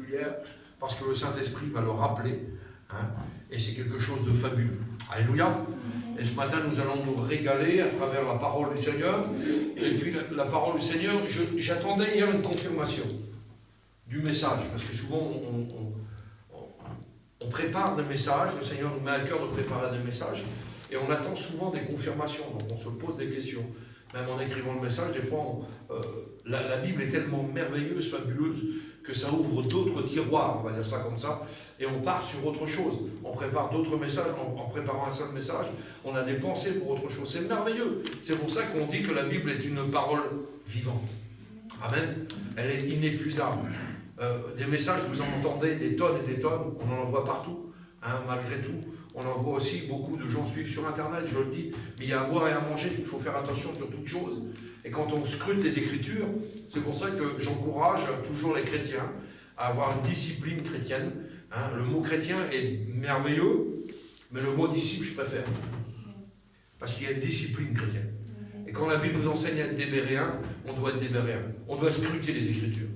particulière, parce que le Saint-Esprit va le rappeler, hein, et c'est quelque chose de fabuleux. Alléluia. Et ce matin, nous allons nous régaler à travers la parole du Seigneur. Et puis la parole du Seigneur, j'attendais hier une confirmation du message, parce que souvent on prépare des messages, le Seigneur nous met à cœur de préparer des messages, et on attend souvent des confirmations, donc on se pose des questions. Même en écrivant le message, des fois, la Bible est tellement merveilleuse, fabuleuse, que ça ouvre d'autres tiroirs, on va dire ça comme ça, et on part sur autre chose. On prépare d'autres messages, en préparant un seul message, on a des pensées pour autre chose. C'est merveilleux. C'est pour ça qu'on dit que la Bible est une parole vivante. Amen. Elle est inépuisable. Des messages, vous en entendez des tonnes et des tonnes, on en voit partout, hein, malgré tout. On en voit aussi, beaucoup de gens suivent sur Internet, je le dis, mais il y a à boire et à manger, il faut faire attention sur toutes choses. Et quand on scrute les Écritures, c'est pour ça que j'encourage toujours les chrétiens à avoir une discipline chrétienne. Hein. Le mot chrétien est merveilleux, mais le mot disciple, je préfère. Parce qu'il y a une discipline chrétienne. Et quand la Bible nous enseigne à être des Béréens, on doit être des Béréens. On doit scruter les Écritures.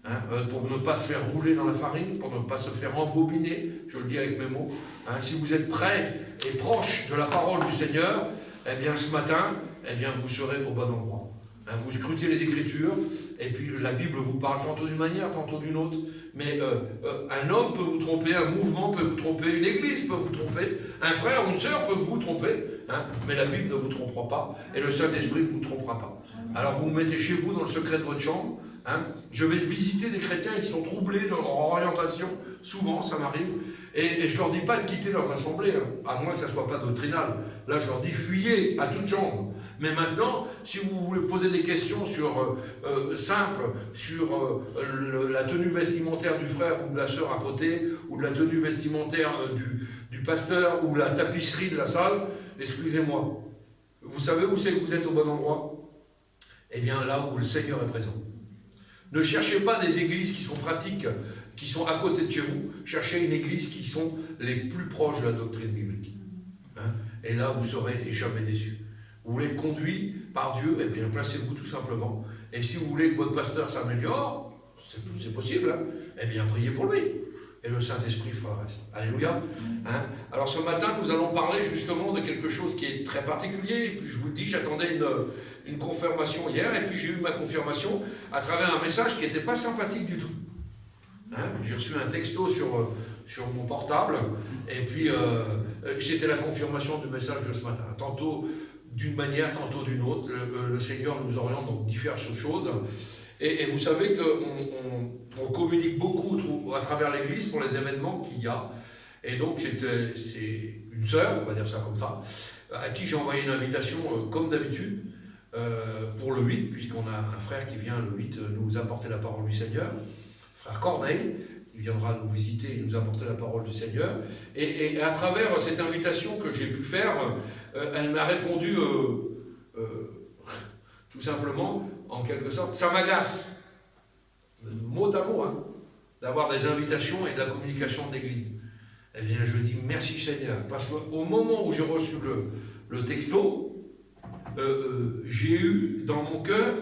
Hein, pour ne pas se faire rouler dans la farine, pour ne pas se faire embobiner, je le dis avec mes mots. Hein, si vous êtes prêts et proches de la parole du Seigneur, eh bien ce matin, eh bien vous serez au bon endroit. Hein, vous scrutez les Écritures, et puis la Bible vous parle tantôt d'une manière, tantôt d'une autre, mais un homme peut vous tromper, un mouvement peut vous tromper, une église peut vous tromper, un frère ou une sœur peut vous tromper, hein, mais la Bible ne vous trompera pas, et le Saint-Esprit ne vous trompera pas. Alors vous vous mettez chez vous dans le secret de votre chambre. Hein, je vais visiter des chrétiens qui sont troublés dans leur orientation, souvent ça m'arrive, et je ne leur dis pas de quitter leurs assemblées, hein, à moins que ça ne soit pas doctrinal. Là je leur dis fuyez à toutes jambes. Mais maintenant, si vous voulez poser des questions simples sur la tenue vestimentaire du frère ou de la sœur à côté, ou de la tenue vestimentaire du pasteur, ou la tapisserie de la salle, excusez-moi, vous savez où c'est que vous êtes au bon endroit? Eh bien là où le Seigneur est présent. Ne cherchez pas des églises qui sont pratiques, qui sont à côté de chez vous. Cherchez une église qui sont les plus proches de la doctrine biblique. Hein? Et là, vous serez jamais déçus. Vous voulez être conduit par Dieu, eh bien, placez-vous tout simplement. Et si vous voulez que votre pasteur s'améliore, c'est possible, hein? Eh bien, priez pour lui. Et le Saint-Esprit fera le reste. Alléluia. Hein? Alors ce matin, nous allons parler justement de quelque chose qui est très particulier. Et puis je vous le dis, j'attendais une confirmation hier, et puis j'ai eu ma confirmation à travers un message qui n'était pas sympathique du tout. Hein? J'ai reçu un texto sur mon portable, et puis c'était la confirmation du message de ce matin. Tantôt d'une manière, tantôt d'une autre. Le Seigneur nous oriente dans diverses choses. Et vous savez qu'on communique beaucoup à travers l'Église pour les événements qu'il y a. Et donc c'est une sœur, on va dire ça comme ça, à qui j'ai envoyé une invitation comme d'habitude pour le 8, puisqu'on a un frère qui vient le 8 nous apporter la parole du Seigneur, frère Corneille, il viendra nous visiter et nous apporter la parole du Seigneur. Et à travers cette invitation que j'ai pu faire, elle m'a répondu tout simplement, en quelque sorte, ça m'agace, mot à mot, hein, d'avoir des invitations et de la communication de l'Église. Eh bien, je dis merci Seigneur, parce qu'au moment où j'ai reçu le texto, j'ai eu dans mon cœur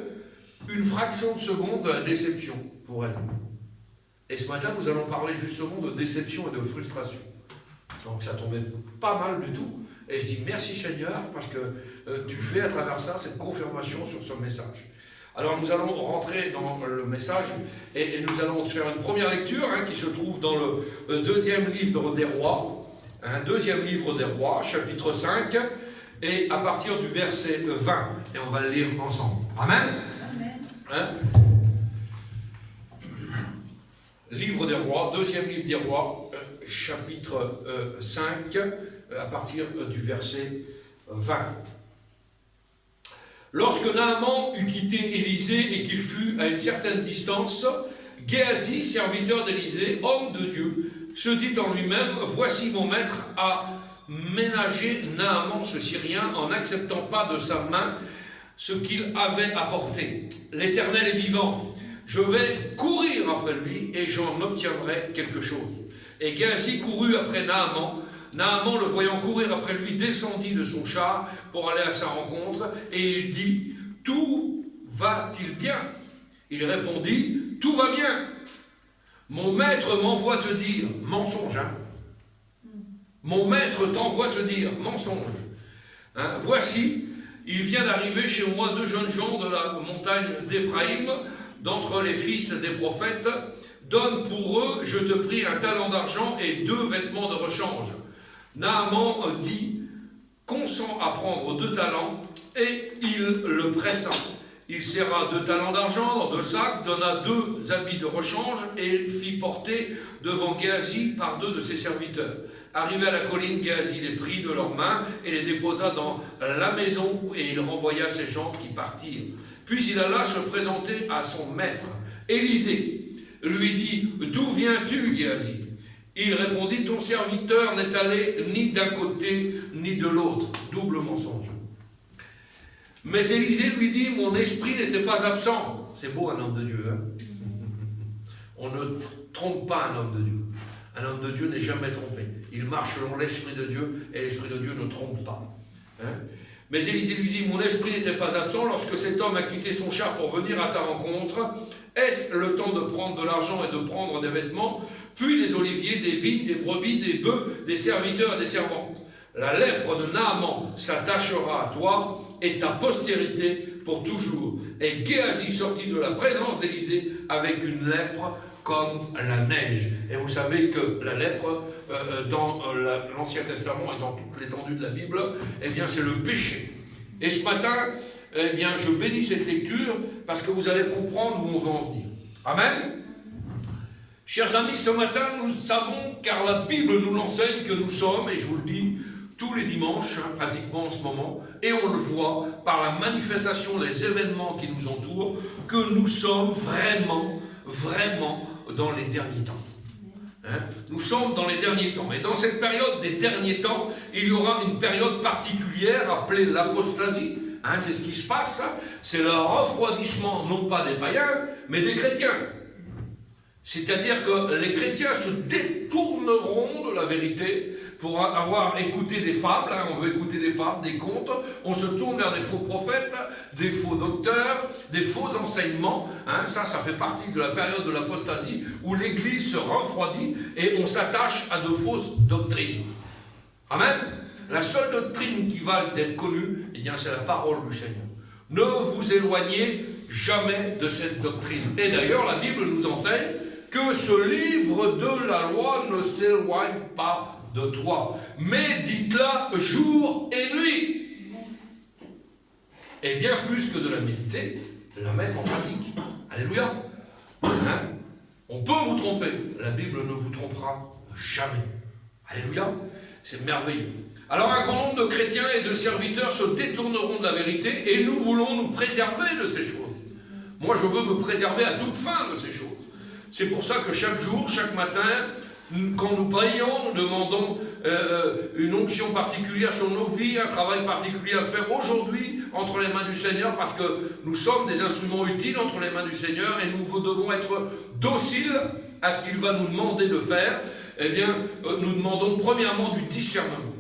une fraction de seconde de la déception pour elle. Et ce matin, nous allons parler justement de déception et de frustration. Donc ça tombait pas mal du tout. Et je dis merci Seigneur, parce que tu fais à travers ça cette confirmation sur ce message. Alors nous allons rentrer dans le message et nous allons faire une première lecture hein, qui se trouve dans le deuxième livre des rois, hein, deuxième livre des rois, chapitre 5, et à partir du verset 20. Et on va le lire ensemble. Amen. Amen. Hein? Livre des rois, deuxième livre des rois, chapitre 5, à partir du verset 20. Lorsque Naaman eut quitté Élisée et qu'il fut à une certaine distance, Géasi, serviteur d'Élisée, homme de Dieu, se dit en lui-même, voici mon maître a ménagé Naaman ce Syrien en n'acceptant pas de sa main ce qu'il avait apporté. L'Éternel est vivant. Je vais courir après lui et j'en obtiendrai quelque chose. Et Géasi courut après Naaman. Naaman, le voyant courir après lui, descendit de son char pour aller à sa rencontre et il dit, tout va-t-il bien? Il répondit, tout va bien. Mon maître m'envoie te dire, mensonge, hein? Mon maître t'envoie te dire, mensonge. Hein? Voici, il vient d'arriver chez moi 2 jeunes gens de la montagne d'Éphraïm, d'entre les fils des prophètes. Donne pour eux, je te prie, un talent d'argent et 2 vêtements de rechange. Naaman dit, consent à prendre 2 talents, et il le pressa. Il serra 2 talents d'argent dans 2 sacs, donna 2 habits de rechange et fit porter devant Géasi par 2 de ses serviteurs. Arrivé à la colline, Géasi les prit de leurs mains et les déposa dans la maison et il renvoya ses gens qui partirent. Puis il alla se présenter à son maître. Élisée lui dit, d'où viens-tu, Géasi? Il répondit, ton serviteur n'est allé ni d'un côté ni de l'autre. Double mensonge. Mais Élisée lui dit, mon esprit n'était pas absent. C'est beau un homme de Dieu, hein? On ne trompe pas un homme de Dieu. Un homme de Dieu n'est jamais trompé. Il marche selon l'esprit de Dieu et l'esprit de Dieu ne trompe pas. Hein? Mais Élisée lui dit, mon esprit n'était pas absent lorsque cet homme a quitté son char pour venir à ta rencontre. Est-ce le temps de prendre de l'argent et de prendre des vêtements, puis des oliviers, des vignes, des brebis, des bœufs, des serviteurs et des servantes? La lèpre de Naaman s'attachera à toi et ta postérité pour toujours. Et Géasi sortit de la présence d'Élisée avec une lèpre comme la neige. Et vous savez que la lèpre, dans l'Ancien Testament et dans toute l'étendue de la Bible, eh bien c'est le péché. Et ce matin, eh bien je bénis cette lecture parce que vous allez comprendre où on va en venir. Amen. Chers amis, ce matin, nous savons, car la Bible nous l'enseigne, que nous sommes, et je vous le dis, tous les dimanches, hein, pratiquement en ce moment, et on le voit par la manifestation des événements qui nous entourent, que nous sommes vraiment dans les derniers temps. Hein? Nous sommes dans les derniers temps. Et dans cette période des derniers temps, il y aura une période particulière appelée l'apostasie. Hein, c'est ce qui se passe. C'est le refroidissement, non pas des païens, mais des chrétiens. C'est-à-dire que les chrétiens se détourneront de la vérité pour avoir écouté des fables, hein, on veut écouter des fables, des contes, on se tourne vers des faux prophètes, des faux docteurs, des faux enseignements, hein, ça fait partie de la période de l'apostasie où l'Église se refroidit et on s'attache à de fausses doctrines. Amen. La seule doctrine qui va d'être connue, eh bien, c'est la parole du Seigneur. Ne vous éloignez jamais de cette doctrine. Et d'ailleurs, la Bible nous enseigne que ce livre de la loi ne s'éloigne pas de toi, mais dites-la jour et nuit. Et bien plus que de la méditer, la mettre en pratique. Alléluia. Hein? On peut vous tromper, la Bible ne vous trompera jamais. Alléluia. C'est merveilleux. Alors un grand nombre de chrétiens et de serviteurs se détourneront de la vérité et nous voulons nous préserver de ces choses. Moi je veux me préserver à toute fin de ces choses. C'est pour ça que chaque jour, chaque matin, quand nous prions, nous demandons une onction particulière sur nos vies, un travail particulier à faire aujourd'hui entre les mains du Seigneur, parce que nous sommes des instruments utiles entre les mains du Seigneur et nous devons être dociles à ce qu'il va nous demander de faire. Eh bien, nous demandons premièrement du discernement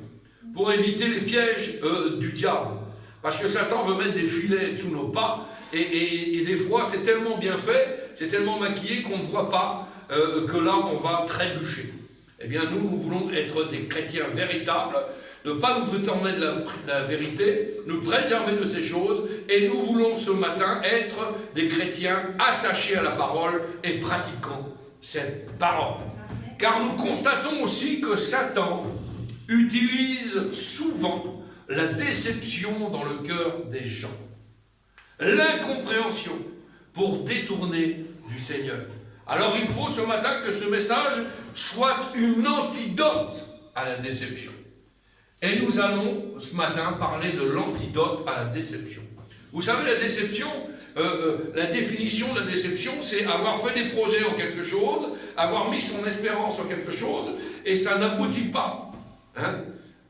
pour éviter les pièges du diable. Parce que Satan veut mettre des filets sous nos pas et des fois c'est tellement bien fait, c'est tellement maquillé qu'on ne voit pas que là on va trébucher. Eh bien nous voulons être des chrétiens véritables, ne pas nous détourner de la vérité, nous préserver de ces choses et nous voulons ce matin être des chrétiens attachés à la parole et pratiquant cette parole. Car nous constatons aussi que Satan utilise souvent la déception dans le cœur des gens, l'incompréhension pour détourner du Seigneur. Alors il faut ce matin que ce message soit une antidote à la déception. Et nous allons ce matin parler de l'antidote à la déception. Vous savez, la déception, la définition de la déception, c'est avoir fait des projets en quelque chose, avoir mis son espérance en quelque chose, et ça n'aboutit pas. Hein?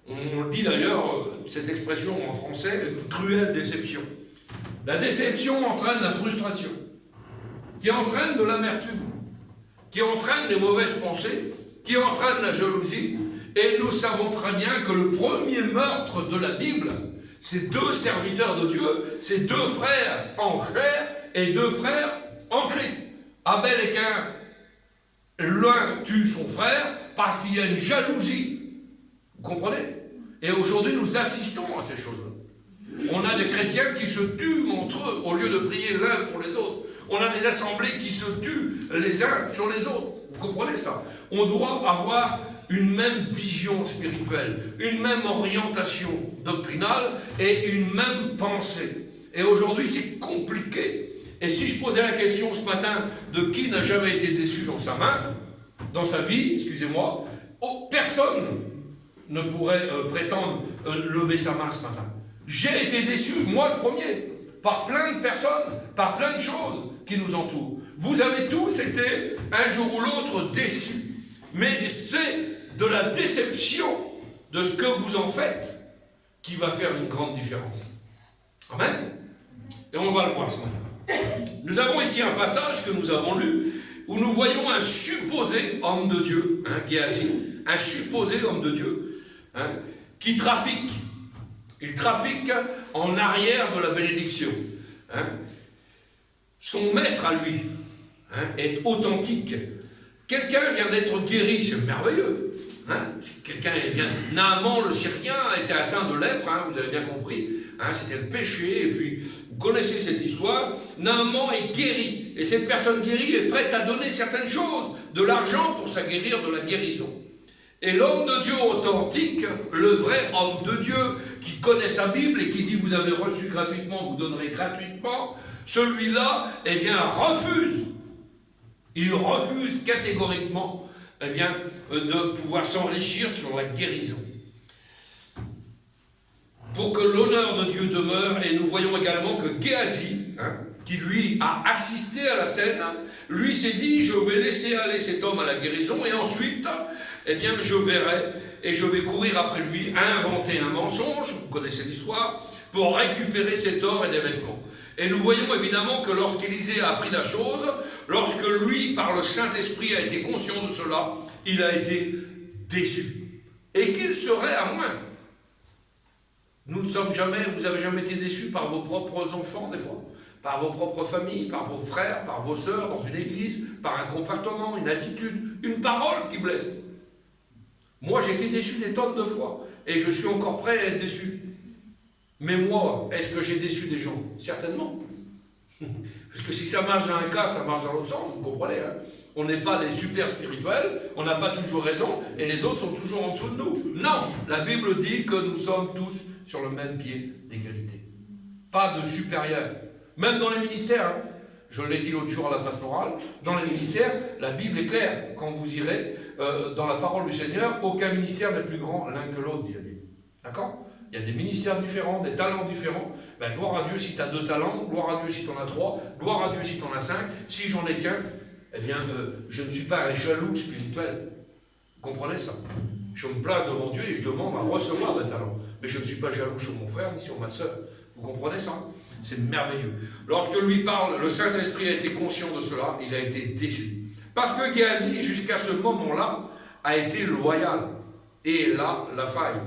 On dit d'ailleurs, cette expression en français, une cruelle déception. La déception entraîne la frustration, qui entraîne de l'amertume, qui entraîne des mauvaises pensées, qui entraîne la jalousie. Et nous savons très bien que le premier meurtre de la Bible, c'est 2 serviteurs de Dieu, c'est 2 frères en chair et 2 frères en Christ, Abel et Caïn. L'un tue son frère parce qu'il y a une jalousie. Vous comprenez? Et aujourd'hui, nous assistons à ces choses-là. On a des chrétiens qui se tuent entre eux au lieu de prier l'un pour les autres. On a des assemblées qui se tuent les uns sur les autres. Vous comprenez ça? On doit avoir une même vision spirituelle, une même orientation doctrinale et une même pensée. Et aujourd'hui, c'est compliqué. Et si je posais la question ce matin de qui n'a jamais été déçu dans sa main, dans sa vie, excusez-moi, personne ne pourrait prétendre lever sa main ce matin. J'ai été déçu, moi le premier, par plein de personnes, par plein de choses qui nous entourent. Vous avez tous été, un jour ou l'autre, déçus. Mais c'est de la déception de ce que vous en faites qui va faire une grande différence. Amen. Et on va le voir ce matin. Nous avons ici un passage que nous avons lu où nous voyons un supposé homme de Dieu, Géasi, un supposé homme de Dieu, qui trafique. Il trafique en arrière de la bénédiction. Son maître à lui est authentique. Quelqu'un vient d'être guéri, c'est merveilleux. Quelqu'un vient. Naaman le Syrien a été atteint de lèpre, vous avez bien compris. C'était le péché, et puis vous connaissez cette histoire. Naaman est guéri, et cette personne guérie est prête à donner certaines choses, de l'argent pour s'aguerrir de la guérison. Et l'homme de Dieu authentique, le vrai homme de Dieu, qui connaît sa Bible et qui dit vous avez reçu gratuitement, vous donnerez gratuitement, celui-là, refuse. Il refuse catégoriquement, de pouvoir s'enrichir sur la guérison. Pour que l'honneur de Dieu demeure, et nous voyons également que Géasi, qui lui a assisté à la scène, lui s'est dit je vais laisser aller cet homme à la guérison et ensuite je verrai et je vais courir après lui, inventer un mensonge, vous connaissez l'histoire, pour récupérer cet or et des vêtements. Et nous voyons évidemment que lorsqu'Élisée a appris la chose, lorsque lui, par le Saint-Esprit, a été conscient de cela, il a été déçu. Et qu'il serait à moins. Vous avez jamais été déçus par vos propres enfants, des fois, par vos propres familles, par vos frères, par vos sœurs, dans une église, par un comportement, une attitude, une parole qui blesse. Moi, j'ai été déçu des tonnes de fois, et je suis encore prêt à être déçu. Mais moi, est-ce que j'ai déçu des gens? Certainement. Parce que si ça marche dans un cas, ça marche dans l'autre sens, vous comprenez. On n'est pas des super spirituels, on n'a pas toujours raison, et les autres sont toujours en dessous de nous. Non, la Bible dit que nous sommes tous sur le même pied d'égalité. Pas de supérieur. Même dans les ministères, je l'ai dit l'autre jour à la pastorale, dans les ministères, la Bible est claire. Quand vous irez dans la parole du Seigneur, aucun ministère n'est plus grand l'un que l'autre, dit la Bible. D'accord? Il y a des ministères différents, des talents différents. Gloire à Dieu si tu as 2 talents, gloire à Dieu si tu en as 3, gloire à Dieu si tu en as 5. Si j'en ai qu'un, je ne suis pas un jaloux spirituel. Vous comprenez ça? Je me place devant Dieu et je demande à recevoir des talents. Mais je ne suis pas jaloux sur mon frère ni sur ma sœur. Vous comprenez ça? C'est merveilleux. Lorsque lui parle, le Saint-Esprit a été conscient de cela, il a été déçu. Parce que Géasi, jusqu'à ce moment-là, a été loyal. Et là, la faille.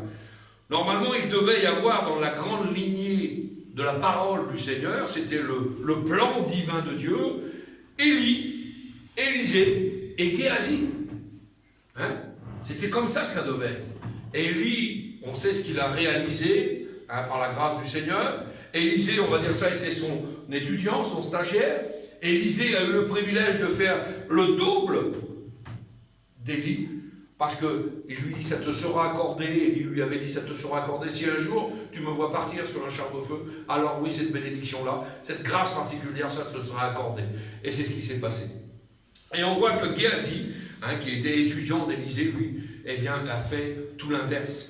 Normalement, il devait y avoir dans la grande lignée de la parole du Seigneur, c'était le plan divin de Dieu, Élie, Élisée et Géasi. C'était comme ça que ça devait être. Élie, on sait ce qu'il a réalisé par la grâce du Seigneur. Élisée, on va dire ça, était son étudiant, son stagiaire. Élisée a eu le privilège de faire le double d'Élie. Parce qu'il lui dit, ça te sera accordé, et il lui avait dit, ça te sera accordé si un jour tu me vois partir sur un char de feu, alors oui, cette bénédiction-là, cette grâce particulière, ça te sera accordé. Et c'est ce qui s'est passé. Et on voit que Géasi, qui était étudiant d'Élisée, lui, a fait tout l'inverse.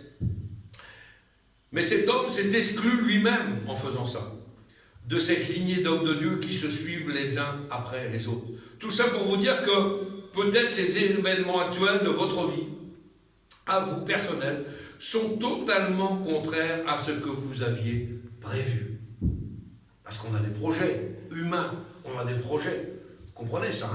Mais cet homme s'est exclu lui-même en faisant ça, de cette lignée d'hommes de Dieu qui se suivent les uns après les autres. Tout ça pour vous dire que peut-être les événements actuels de votre vie, à vous personnel, sont totalement contraires à ce que vous aviez prévu. Parce qu'on a des projets humains, on a des projets. Vous comprenez ça,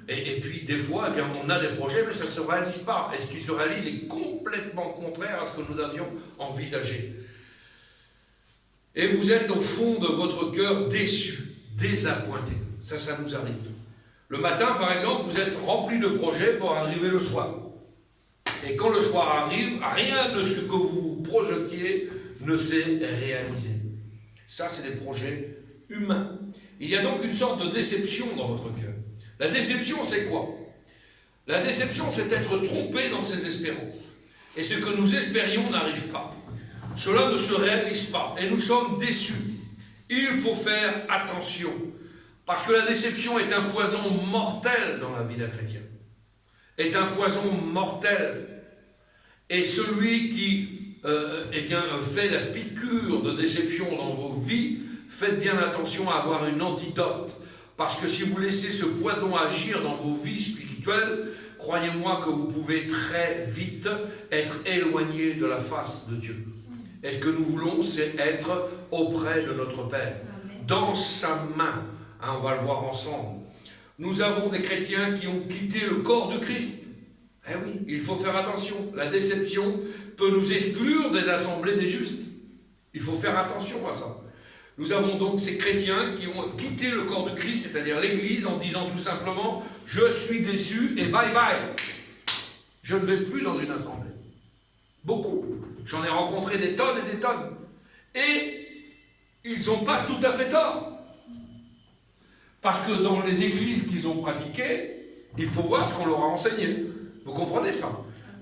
et puis des fois, on a des projets, mais ça ne se réalise pas. Et ce qui se réalise est complètement contraire à ce que nous avions envisagé. Et vous êtes au fond de votre cœur déçu, désappointé. Ça nous arrive. Le matin, par exemple, vous êtes rempli de projets pour arriver le soir. Et quand le soir arrive, rien de ce que vous projetiez ne s'est réalisé. Ça, c'est des projets humains. Il y a donc une sorte de déception dans votre cœur. La déception, c'est quoi? La déception, c'est être trompé dans ses espérances. Et ce que nous espérions n'arrive pas. Cela ne se réalise pas. Et nous sommes déçus. Il faut faire attention. Parce que la déception est un poison mortel dans la vie d'un chrétien. Est un poison mortel. Et celui qui fait la piqûre de déception dans vos vies, faites bien attention à avoir une antidote. Parce que si vous laissez ce poison agir dans vos vies spirituelles, croyez-moi que vous pouvez très vite être éloigné de la face de Dieu. Et ce que nous voulons, c'est être auprès de notre Père, dans sa main. On va le voir ensemble. Nous avons des chrétiens qui ont quitté le corps du Christ. Eh oui, il faut faire attention. La déception peut nous exclure des assemblées des justes. Il faut faire attention à ça. Nous avons donc ces chrétiens qui ont quitté le corps du Christ, c'est-à-dire l'Église, en disant tout simplement « Je suis déçu et bye bye. Je ne vais plus dans une assemblée. » Beaucoup. J'en ai rencontré des tonnes et des tonnes. Et ils n'ont pas tout à fait tort. Parce que dans les églises qu'ils ont pratiquées, il faut voir ce qu'on leur a enseigné. Vous comprenez ça?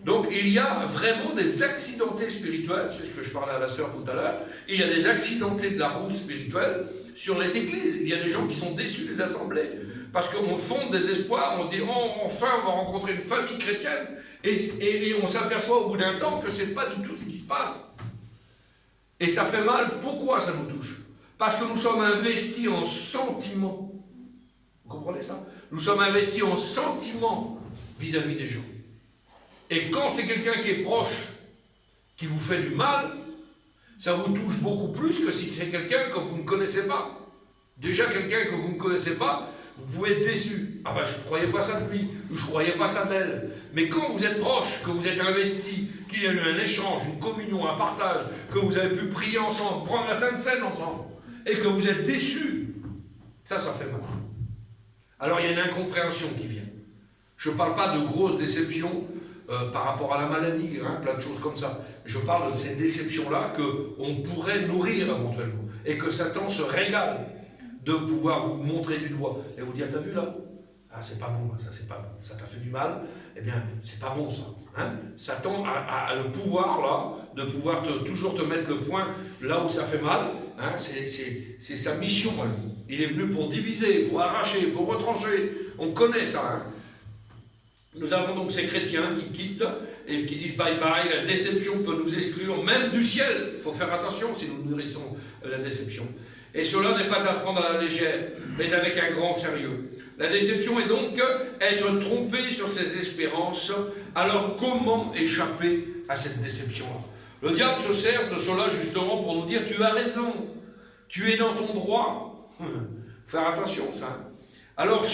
Donc il y a vraiment des accidentés spirituels, c'est ce que je parlais à la sœur tout à l'heure, il y a des accidentés de la route spirituelle sur les églises. Il y a des gens qui sont déçus des assemblées, parce qu'on fonde des espoirs, on se dit oh, enfin on va rencontrer une famille chrétienne, et on s'aperçoit au bout d'un temps que ce n'est pas du tout ce qui se passe. Et ça fait mal. Pourquoi ça nous touche? Parce que nous sommes investis en sentiments. Vous comprenez ça? Nous sommes investis en sentiments vis-à-vis des gens. Et quand c'est quelqu'un qui est proche, qui vous fait du mal, ça vous touche beaucoup plus que si c'est quelqu'un que vous ne connaissez pas. Déjà, quelqu'un que vous ne connaissez pas, vous pouvez être déçu. Ah ben, je ne croyais pas ça de lui, ou je ne croyais pas ça d'elle. Mais quand vous êtes proche, que vous êtes investi, qu'il y a eu un échange, une communion, un partage, que vous avez pu prier ensemble, prendre la Sainte Seine ensemble, et que vous êtes déçu, ça fait mal. Alors, il y a une incompréhension qui vient. Je ne parle pas de grosses déceptions par rapport à la maladie, plein de choses comme ça. Je parle de ces déceptions-là qu'on pourrait nourrir éventuellement. Et que Satan se régale de pouvoir vous montrer du doigt. Et vous dire, t'as vu là? Ah, c'est pas bon, ça c'est pas bon. Ça t'a fait du mal? Eh bien, c'est pas bon ça. Satan a le pouvoir là, de pouvoir toujours te mettre le point là où ça fait mal. C'est sa mission. Il est venu pour diviser, pour arracher, pour retrancher. On connaît ça. Nous avons donc ces chrétiens qui quittent et qui disent bye bye, la déception peut nous exclure, même du ciel. Il faut faire attention si nous nourrissons la déception. Et cela n'est pas à prendre à la légère, mais avec un grand sérieux. La déception est donc être trompé sur ses espérances. Alors comment échapper à cette déception-là? Le diable se sert de cela justement pour nous dire tu as raison, tu es dans ton droit. Faire attention ça. Alors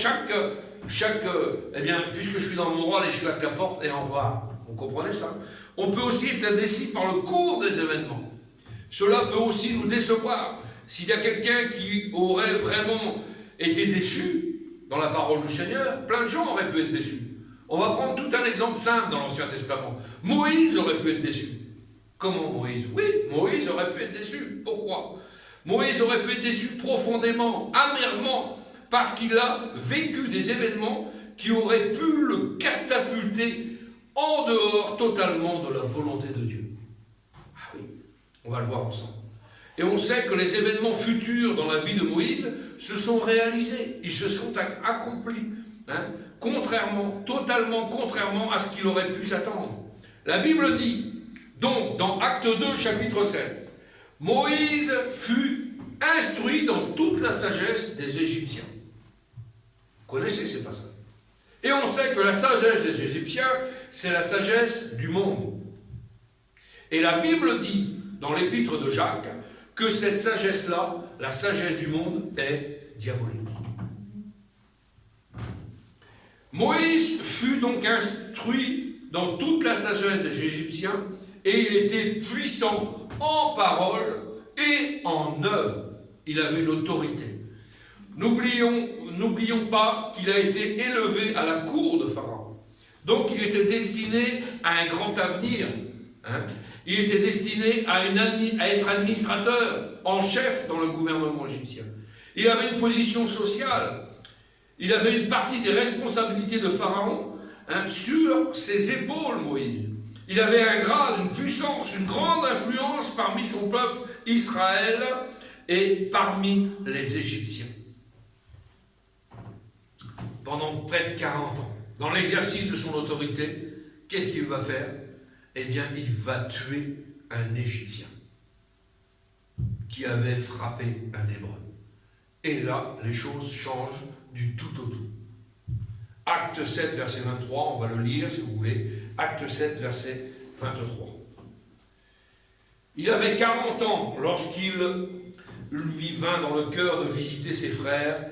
eh bien, puisque je suis dans mon droit, allez, je claque la porte et on va. Vous comprenez ça? On peut aussi être indécis par le cours des événements. Cela peut aussi nous décevoir. S'il y a quelqu'un qui aurait vraiment été déçu dans la parole du Seigneur, plein de gens auraient pu être déçus. On va prendre tout un exemple simple dans l'Ancien Testament. Moïse aurait pu être déçu. Comment Moïse? Oui, Moïse aurait pu être déçu. Pourquoi? Moïse aurait pu être déçu profondément, amèrement, parce qu'il a vécu des événements qui auraient pu le catapulter en dehors totalement de la volonté de Dieu. Ah oui, on va le voir ensemble. Et on sait que les événements futurs dans la vie de Moïse se sont réalisés, ils se sont accomplis, totalement contrairement à ce qu'il aurait pu s'attendre. La Bible dit, donc, dans Acte 2, chapitre 7, Moïse fut instruit dans toute la sagesse des Égyptiens. Vous connaissez ces passages. Et on sait que la sagesse des Égyptiens, c'est la sagesse du monde. Et la Bible dit, dans l'épître de Jacques, que cette sagesse-là, la sagesse du monde, est diabolique. Moïse fut donc instruit dans toute la sagesse des Égyptiens, et il était puissant en parole et en œuvre. Il avait une autorité. N'oublions n'oublions pas qu'il a été élevé à la cour de Pharaon. Donc il était destiné à un grand avenir. Il était destiné à être administrateur en chef dans le gouvernement égyptien. Il avait une position sociale. Il avait une partie des responsabilités de Pharaon sur ses épaules, Moïse. Il avait un grade, une puissance, une grande influence parmi son peuple Israël et parmi les Égyptiens. Pendant près de 40 ans, dans l'exercice de son autorité, qu'est-ce qu'il va faire? Eh bien, il va tuer un Égyptien qui avait frappé un Hébreu. Et là, les choses changent du tout au tout. Acte 7, verset 23, on va le lire si vous voulez. Acte 7, verset 23. Il avait 40 ans lorsqu'il lui vint dans le cœur de visiter ses frères,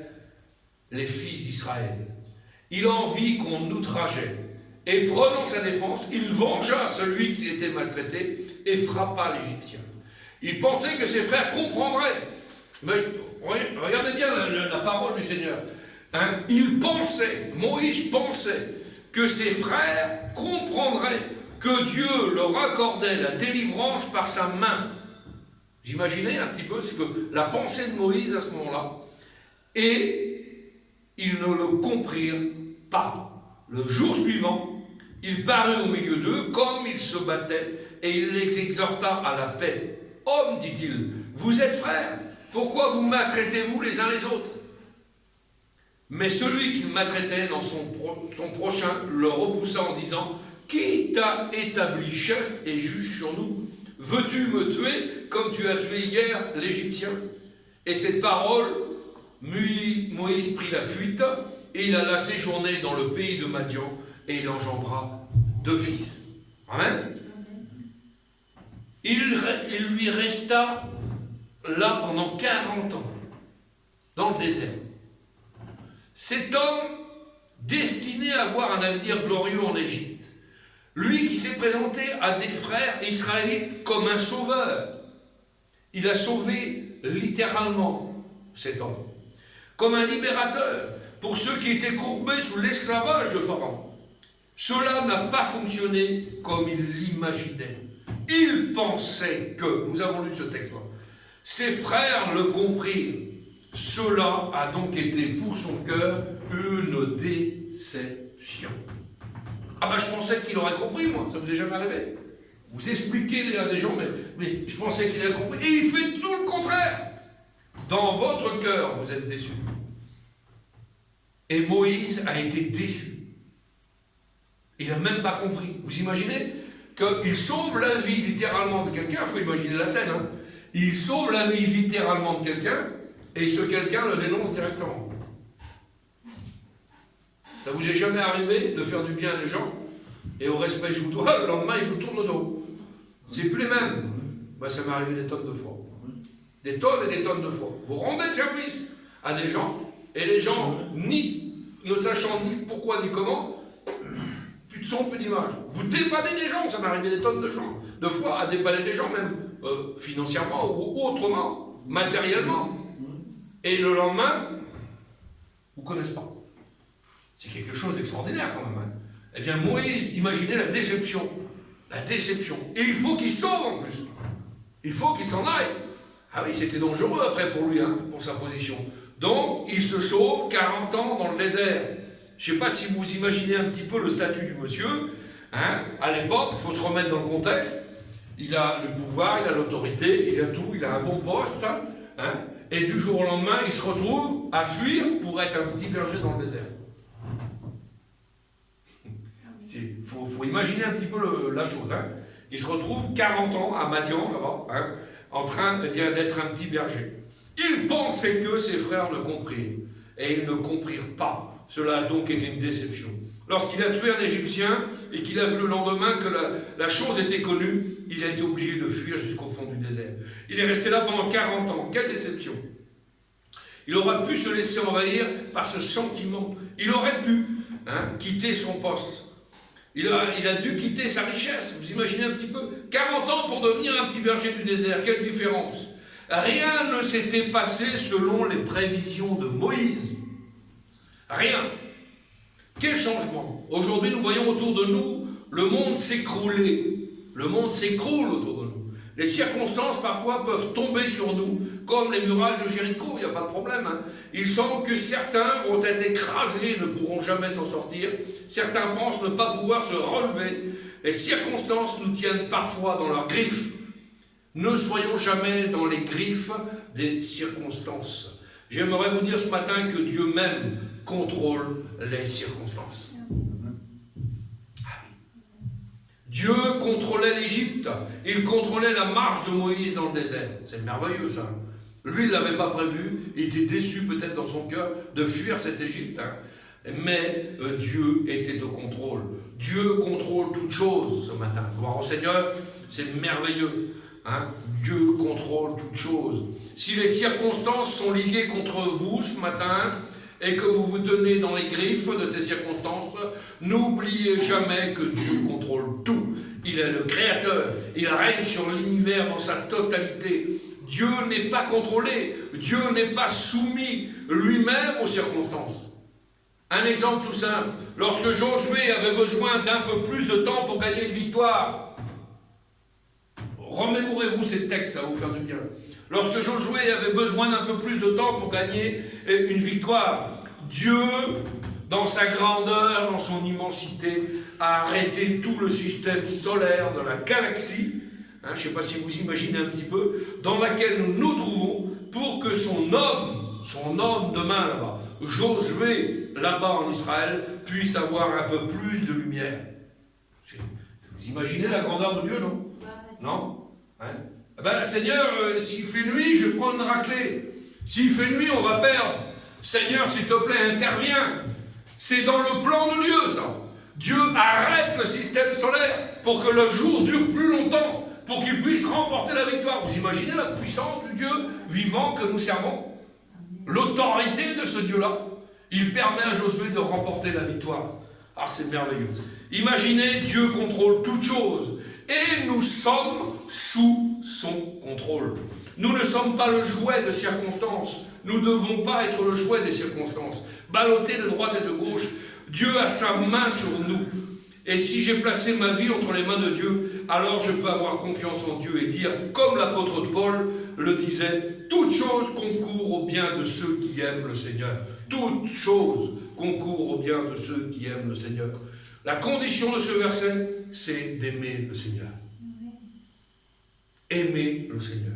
les fils d'Israël. Il en vit qu'on outrageait. Et prenant sa défense, il vengea celui qui était maltraité et frappa l'Égyptien. Il pensait que ses frères comprendraient. Mais regardez bien la parole du Seigneur. Il pensait, Moïse pensait, que ses frères comprendraient que Dieu leur accordait la délivrance par sa main. Vous imaginez un petit peu ce que la pensée de Moïse à ce moment-là. Et ils ne le comprirent pas. Le jour suivant, il parut au milieu d'eux comme il se battait et il les exhorta à la paix. « Hommes, dit-il, vous êtes frères, pourquoi vous maltraitez-vous les uns les autres ?» Mais celui qui maltraitait dans son prochain le repoussa en disant « Qui t'a établi chef et juge sur nous? Veux-tu me tuer comme tu as tué hier l'Égyptien ?» Et cette parole, Moïse prit la fuite et il alla séjourner dans le pays de Madian et il engendra 2 fils. Amen. Il lui resta là pendant 40 ans, dans le désert. Cet homme, destiné à avoir un avenir glorieux en Égypte, lui qui s'est présenté à des frères israélites comme un sauveur, il a sauvé littéralement cet homme, comme un libérateur pour ceux qui étaient courbés sous l'esclavage de Pharaon. Cela n'a pas fonctionné comme il l'imaginait. Il pensait que, nous avons lu ce texte-là, ses frères le comprirent. Cela a donc été pour son cœur une déception. Ah ben je pensais qu'il aurait compris, moi, ça vous est jamais arrivé. Vous expliquez à des gens, mais je pensais qu'il avait compris. Et il fait tout le contraire. Dans votre cœur, vous êtes déçus. Et Moïse a été déçu. Il n'a même pas compris. Vous imaginez qu'il sauve la vie littéralement de quelqu'un, il faut imaginer la scène. Il sauve la vie littéralement de quelqu'un, et ce quelqu'un le dénonce directement. Ça vous est jamais arrivé de faire du bien à des gens, et au respect je vous dois, le lendemain il vous tourne le dos. C'est plus les mêmes. Ben, ça m'est arrivé des tonnes de fois. Des tonnes et des tonnes de fois. Vous rendez service à des gens, et les gens, ne sachant ni pourquoi ni comment, plus de son, plus d'image. Vous dépannez des gens, ça m'est arrivé des tonnes de fois à dépanner des gens, même financièrement ou autrement, matériellement. Et le lendemain, vous ne connaissez pas. C'est quelque chose d'extraordinaire quand même. Eh bien, Moïse, imaginez la déception. La déception. Et il faut qu'il sauve en plus. Il faut qu'il s'en aille. Ah oui, c'était dangereux après pour lui, pour sa position. Donc, il se sauve 40 ans dans le désert. Je ne sais pas si vous imaginez un petit peu le statut du monsieur. À l'époque, il faut se remettre dans le contexte. Il a le pouvoir, il a l'autorité, il a tout, il a un bon poste. Et du jour au lendemain, il se retrouve à fuir pour être un petit berger dans le désert. Il faut imaginer un petit peu la chose. Il se retrouve 40 ans à Madian, là-bas, en train d'être un petit berger. Il pensait que ses frères le comprirent. Et ils ne comprirent pas. Cela a donc été une déception. Lorsqu'il a tué un Égyptien et qu'il a vu le lendemain que la chose était connue, il a été obligé de fuir jusqu'au fond du désert. Il est resté là pendant 40 ans. Quelle déception! Il aurait pu se laisser envahir par ce sentiment. Il aurait pu quitter son poste. Il a dû quitter sa richesse. Vous imaginez un petit peu? 40 ans pour devenir un petit berger du désert. Quelle différence! Rien ne s'était passé selon les prévisions de Moïse. Rien. Quel changement? Aujourd'hui, nous voyons autour de nous le monde s'écrouler. Le monde s'écroule autour de nous. Les circonstances, parfois, peuvent tomber sur nous, comme les murailles de Jéricho, il n'y a pas de problème. Hein. Il semble que certains vont être écrasés et ne pourront jamais s'en sortir. Certains pensent ne pas pouvoir se relever. Les circonstances nous tiennent parfois dans leurs griffes. Ne soyons jamais dans les griffes des circonstances. J'aimerais vous dire ce matin que Dieu même contrôle les circonstances. Dieu contrôlait l'Égypte, il contrôlait la marche de Moïse dans le désert. C'est merveilleux ça. Lui, il ne l'avait pas prévu, il était déçu peut-être dans son cœur de fuir cette Égypte. Hein. Mais Dieu était au contrôle. Dieu contrôle toutes choses ce matin. Gloire au Seigneur, c'est merveilleux. Hein. Dieu contrôle toutes choses. Si les circonstances sont liées contre vous ce matin, et que vous vous tenez dans les griffes de ces circonstances, n'oubliez jamais que Dieu contrôle tout. Il est le Créateur, il règne sur l'univers dans sa totalité. Dieu n'est pas contrôlé, Dieu n'est pas soumis lui-même aux circonstances. Un exemple tout simple, lorsque Josué avait besoin d'un peu plus de temps pour gagner une victoire, remémorez-vous ces textes, ça va vous faire du bien. Lorsque Josué avait besoin d'un peu plus de temps pour gagner une victoire, Dieu, dans sa grandeur, dans son immensité, a arrêté tout le système solaire de la galaxie, hein, je ne sais pas si vous imaginez un petit peu, dans laquelle nous nous trouvons, pour que son homme de main là-bas, Josué, là-bas en Israël, puisse avoir un peu plus de lumière. Vous imaginez la grandeur de Dieu, non? Non? Hein? Ben, Seigneur, s'il fait nuit, je vais prendre une raclée. S'il fait nuit, on va perdre. Seigneur, s'il te plaît, interviens. C'est dans le plan de Dieu, ça. Dieu arrête le système solaire pour que le jour dure plus longtemps, pour qu'il puisse remporter la victoire. Vous imaginez la puissance du Dieu vivant que nous servons? L'autorité de ce Dieu-là. Il permet à Josué de remporter la victoire. Ah, c'est merveilleux. Imaginez, Dieu contrôle toutes choses. Et nous sommes sous son contrôle. Nous ne sommes pas le jouet de circonstances. Nous ne devons pas être le jouet des circonstances. Ballottés de droite et de gauche. Dieu a sa main sur nous. Et si j'ai placé ma vie entre les mains de Dieu, alors je peux avoir confiance en Dieu et dire, comme l'apôtre Paul le disait, toutes choses concourent au bien de ceux qui aiment le Seigneur. Toutes choses concourent au bien de ceux qui aiment le Seigneur. La condition de ce verset, c'est d'aimer le Seigneur. Aimer le Seigneur.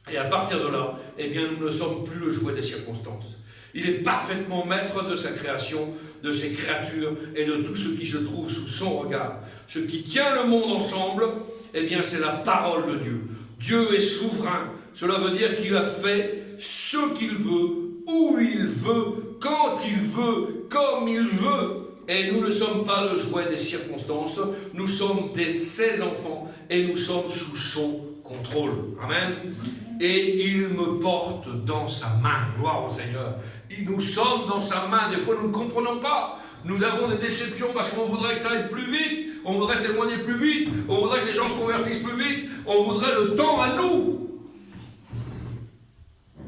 Et à partir de là, eh bien, nous ne sommes plus le jouet des circonstances. Il est parfaitement maître de sa création, de ses créatures et de tout ce qui se trouve sous son regard. Ce qui tient le monde ensemble, eh bien, c'est la parole de Dieu. Dieu est souverain. Cela veut dire qu'il a fait ce qu'il veut, où il veut, quand il veut, comme il veut. Et nous ne sommes pas le jouet des circonstances, nous sommes ses enfants et nous sommes sous son contrôle. Amen. Et il me porte dans sa main. Gloire au Seigneur. Nous sommes dans sa main. Des fois, nous ne comprenons pas. Nous avons des déceptions parce qu'on voudrait que ça aille plus vite. On voudrait témoigner plus vite. On voudrait que les gens se convertissent plus vite. On voudrait le temps à nous.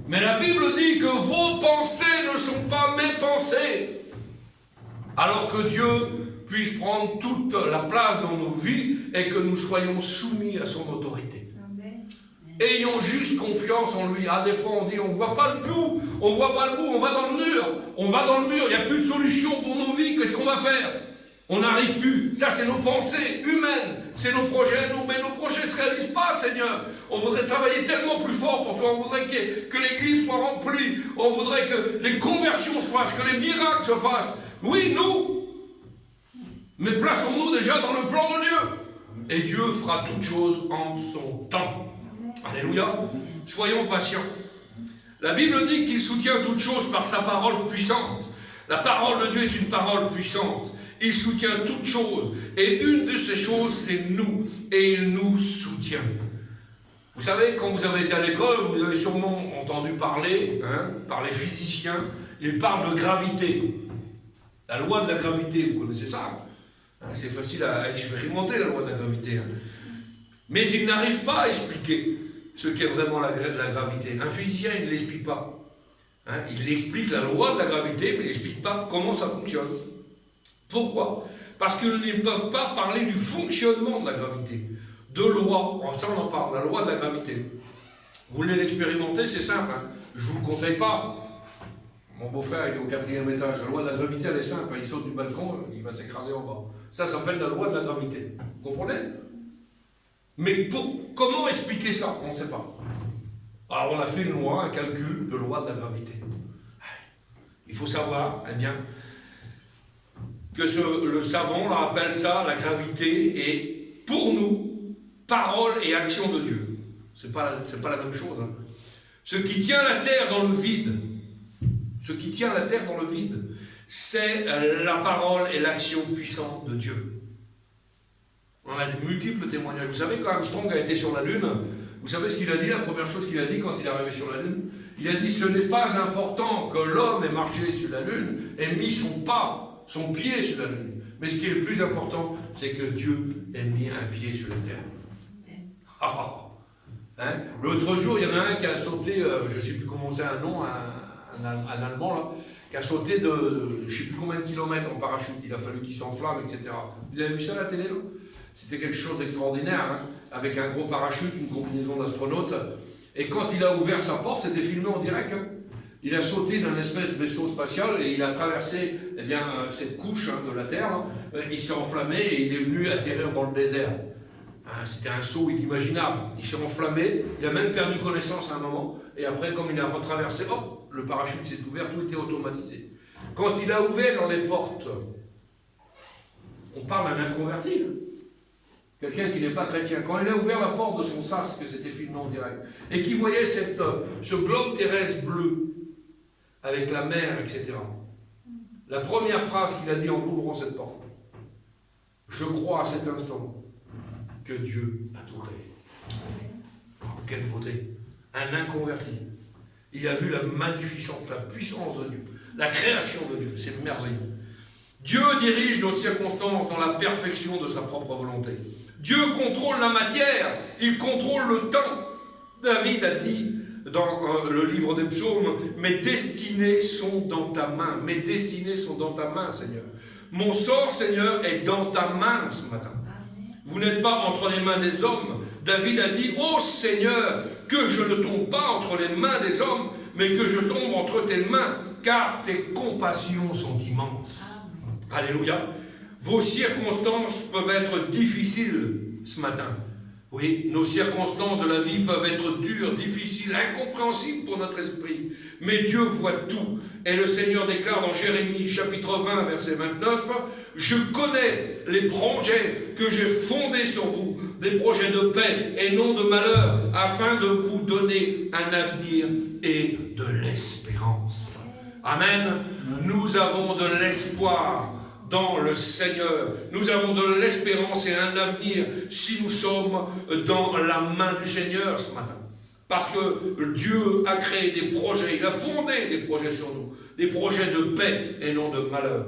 Mais la Bible dit que vos pensées ne sont pas mes pensées. Alors que Dieu puisse prendre toute la place dans nos vies et que nous soyons soumis à son autorité. Amen. Ayons juste confiance en lui. Ah, des fois on dit, on ne voit pas le bout, on va dans le mur. On va dans le mur, il n'y a plus de solution pour nos vies, qu'est-ce qu'on va faire? On n'arrive plus. Ça, c'est nos pensées humaines, c'est nos projets, mais nos projets ne se réalisent pas, Seigneur. On voudrait travailler tellement plus fort pour toi, on voudrait que l'église soit remplie, on voudrait que les conversions se fassent, que les miracles se fassent. Oui, nous, mais plaçons-nous déjà dans le plan de Dieu. Et Dieu fera toutes choses en son temps. Alléluia. Soyons patients. La Bible dit qu'il soutient toutes choses par sa parole puissante. La parole de Dieu est une parole puissante. Il soutient toutes choses. Et une de ces choses, c'est nous. Et il nous soutient. Vous savez, quand vous avez été à l'école, vous avez sûrement entendu parler, par les physiciens, ils parlent de gravité. La loi de la gravité, vous connaissez ça? C'est facile à expérimenter, la loi de la gravité. Mais ils n'arrivent pas à expliquer ce qu'est vraiment la gravité. Un physicien, il ne l'explique pas. Il explique la loi de la gravité, mais il n'explique pas comment ça fonctionne. Pourquoi? Parce qu'ils ne peuvent pas parler du fonctionnement de la gravité. De loi, ça on en parle, la loi de la gravité. Vous voulez l'expérimenter, c'est simple. Je ne vous le conseille pas. Mon beau-frère, il est au 4e étage. La loi de la gravité, elle est simple. Il saute du balcon, il va s'écraser en bas. Ça s'appelle la loi de la gravité. Vous comprenez? Mais comment expliquer ça? On ne sait pas. Alors on a fait une loi, un calcul de loi de la gravité. Il faut savoir, eh bien, que le savant appelle ça la gravité et pour nous, parole et action de Dieu. C'est pas la même chose. Ce qui tient la terre dans le vide, c'est la parole et l'action puissante de Dieu. On a de multiples témoignages. Vous savez, quand Armstrong a été sur la Lune, vous savez ce qu'il a dit, la première chose qu'il a dit quand il est arrivé sur la Lune? Il a dit, ce n'est pas important que l'homme ait marché sur la Lune, ait mis son pied sur la Lune. Mais ce qui est le plus important, c'est que Dieu ait mis un pied sur la terre. L'autre jour, il y en a un qui a sauté, je ne sais plus comment c'est un nom, un Allemand, là, qui a sauté de je ne sais plus combien de kilomètres en parachute. Il a fallu qu'il s'enflamme, etc. Vous avez vu ça à la télé, là? C'était quelque chose d'extraordinaire, avec un gros parachute, une combinaison d'astronautes. Et quand il a ouvert sa porte, c'était filmé en direct. Il a sauté d'un espèce de vaisseau spatial et il a traversé cette couche de la Terre. Il s'est enflammé et il est venu atterrir dans le désert. C'était un saut inimaginable. Il s'est enflammé, il a même perdu connaissance à un moment. Et après, comme il a retraversé, hop, le parachute s'est ouvert, tout était automatisé. Quand il a ouvert les portes, on parle d'un inconverti. Quelqu'un qui n'est pas chrétien, quand il a ouvert la porte de son sas, que c'était filmé en direct, et qu'il voyait ce globe terrestre bleu, avec la mer, etc., la première phrase qu'il a dit en ouvrant cette porte, je crois à cet instant que Dieu a tout créé. Oh, quelle beauté! Un inconverti. Il a vu la magnificence, la puissance de Dieu, la création de Dieu, c'est merveilleux. Dieu dirige nos circonstances dans la perfection de sa propre volonté. Dieu contrôle la matière, il contrôle le temps. David a dit dans le livre des psaumes, mes destinées sont dans ta main, mes destinées sont dans ta main, Seigneur. Mon sort, Seigneur, est dans ta main ce matin. Vous n'êtes pas entre les mains des hommes. David a dit, ô Seigneur, que je ne tombe pas entre les mains des hommes, mais que je tombe entre tes mains, car tes compassions sont immenses. Alléluia. Vos circonstances peuvent être difficiles ce matin. Oui, nos circonstances de la vie peuvent être dures, difficiles, incompréhensibles pour notre esprit. Mais Dieu voit tout. Et le Seigneur déclare dans Jérémie chapitre 20, verset 29, « Je connais les projets que j'ai fondés sur vous, des projets de paix et non de malheur, afin de vous donner un avenir et de l'espérance. » Amen. Nous avons de l'espoir dans le Seigneur. Nous avons de l'espérance et un avenir si nous sommes dans la main du Seigneur ce matin. Parce que Dieu a créé des projets, il a fondé des projets sur nous, des projets de paix et non de malheur.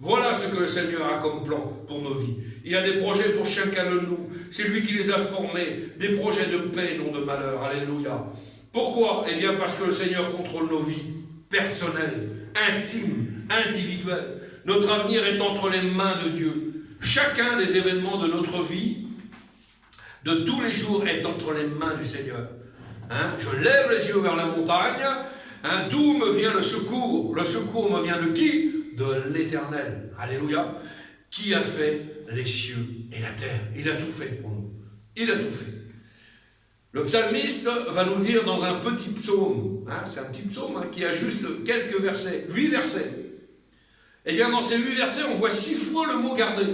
Voilà ce que le Seigneur a comme plan pour nos vies. Il y a des projets pour chacun de nous. C'est lui qui les a formés, des projets de paix et non de malheur. Alléluia. Pourquoi? Eh bien parce que le Seigneur contrôle nos vies personnelles, intimes, individuelles. Notre avenir est entre les mains de Dieu. Chacun des événements de notre vie, de tous les jours, est entre les mains du Seigneur. Je lève les yeux vers la montagne. D'où me vient le secours? Le secours me vient de qui? De l'Éternel. Alléluia. Qui a fait les cieux et la terre? Il a tout fait pour nous. Il a tout fait. Le psalmiste va nous dire dans un petit psaume, c'est un petit psaume qui a juste quelques versets, 8 versets. Et bien dans ces 8 versets, on voit 6 fois le mot garder.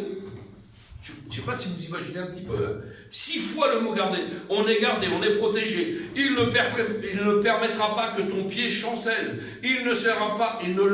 Je ne sais pas si vous imaginez un petit peu. 6 fois le mot garder. On est gardé, on est protégé. Il ne permettra pas que ton pied chancelle. Il ne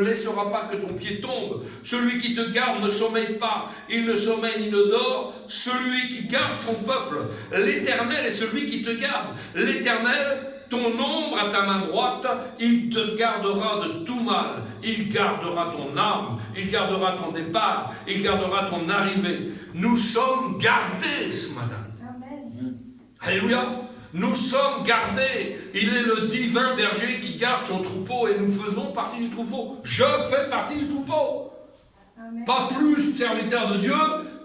laissera pas que ton pied tombe. Celui qui te garde ne sommeille pas. Il ne sommeille ni ne dort. Celui qui garde son peuple. L'Éternel est celui qui te garde. L'Éternel, ton ombre à ta main droite, il te gardera de tout mal. Il gardera ton âme. Il gardera ton départ. Il gardera ton arrivée. Nous sommes gardés ce matin. Amen. Alléluia. Nous sommes gardés. Il est le divin berger qui garde son troupeau et nous faisons partie du troupeau. Je fais partie du troupeau. Amen. Pas plus serviteur de Dieu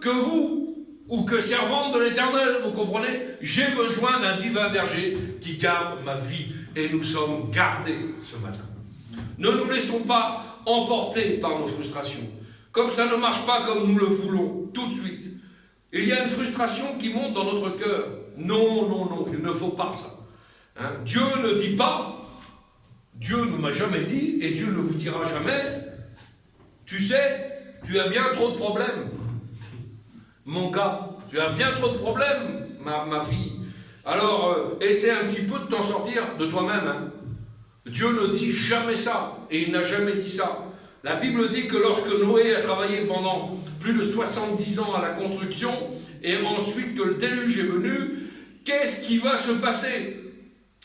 que vous ou que servante de l'Éternel. Vous comprenez? J'ai besoin d'un divin berger qui garde ma vie. Et nous sommes gardés ce matin. Ne nous laissons pas emporter par nos frustrations. Comme ça ne marche pas comme nous le voulons, tout de suite. Il y a une frustration qui monte dans notre cœur. Non, non, non, il ne faut pas ça. Hein? Dieu ne dit pas, Dieu ne m'a jamais dit, et Dieu ne vous dira jamais, tu sais, tu as bien trop de problèmes. Mon gars, tu as bien trop de problèmes, ma fille. Alors, essaie un petit peu de t'en sortir de toi-même. Hein? Dieu ne dit jamais ça, et il n'a jamais dit ça. La Bible dit que lorsque Noé a travaillé pendant plus de 70 ans à la construction, et ensuite que le déluge est venu, qu'est-ce qui va se passer?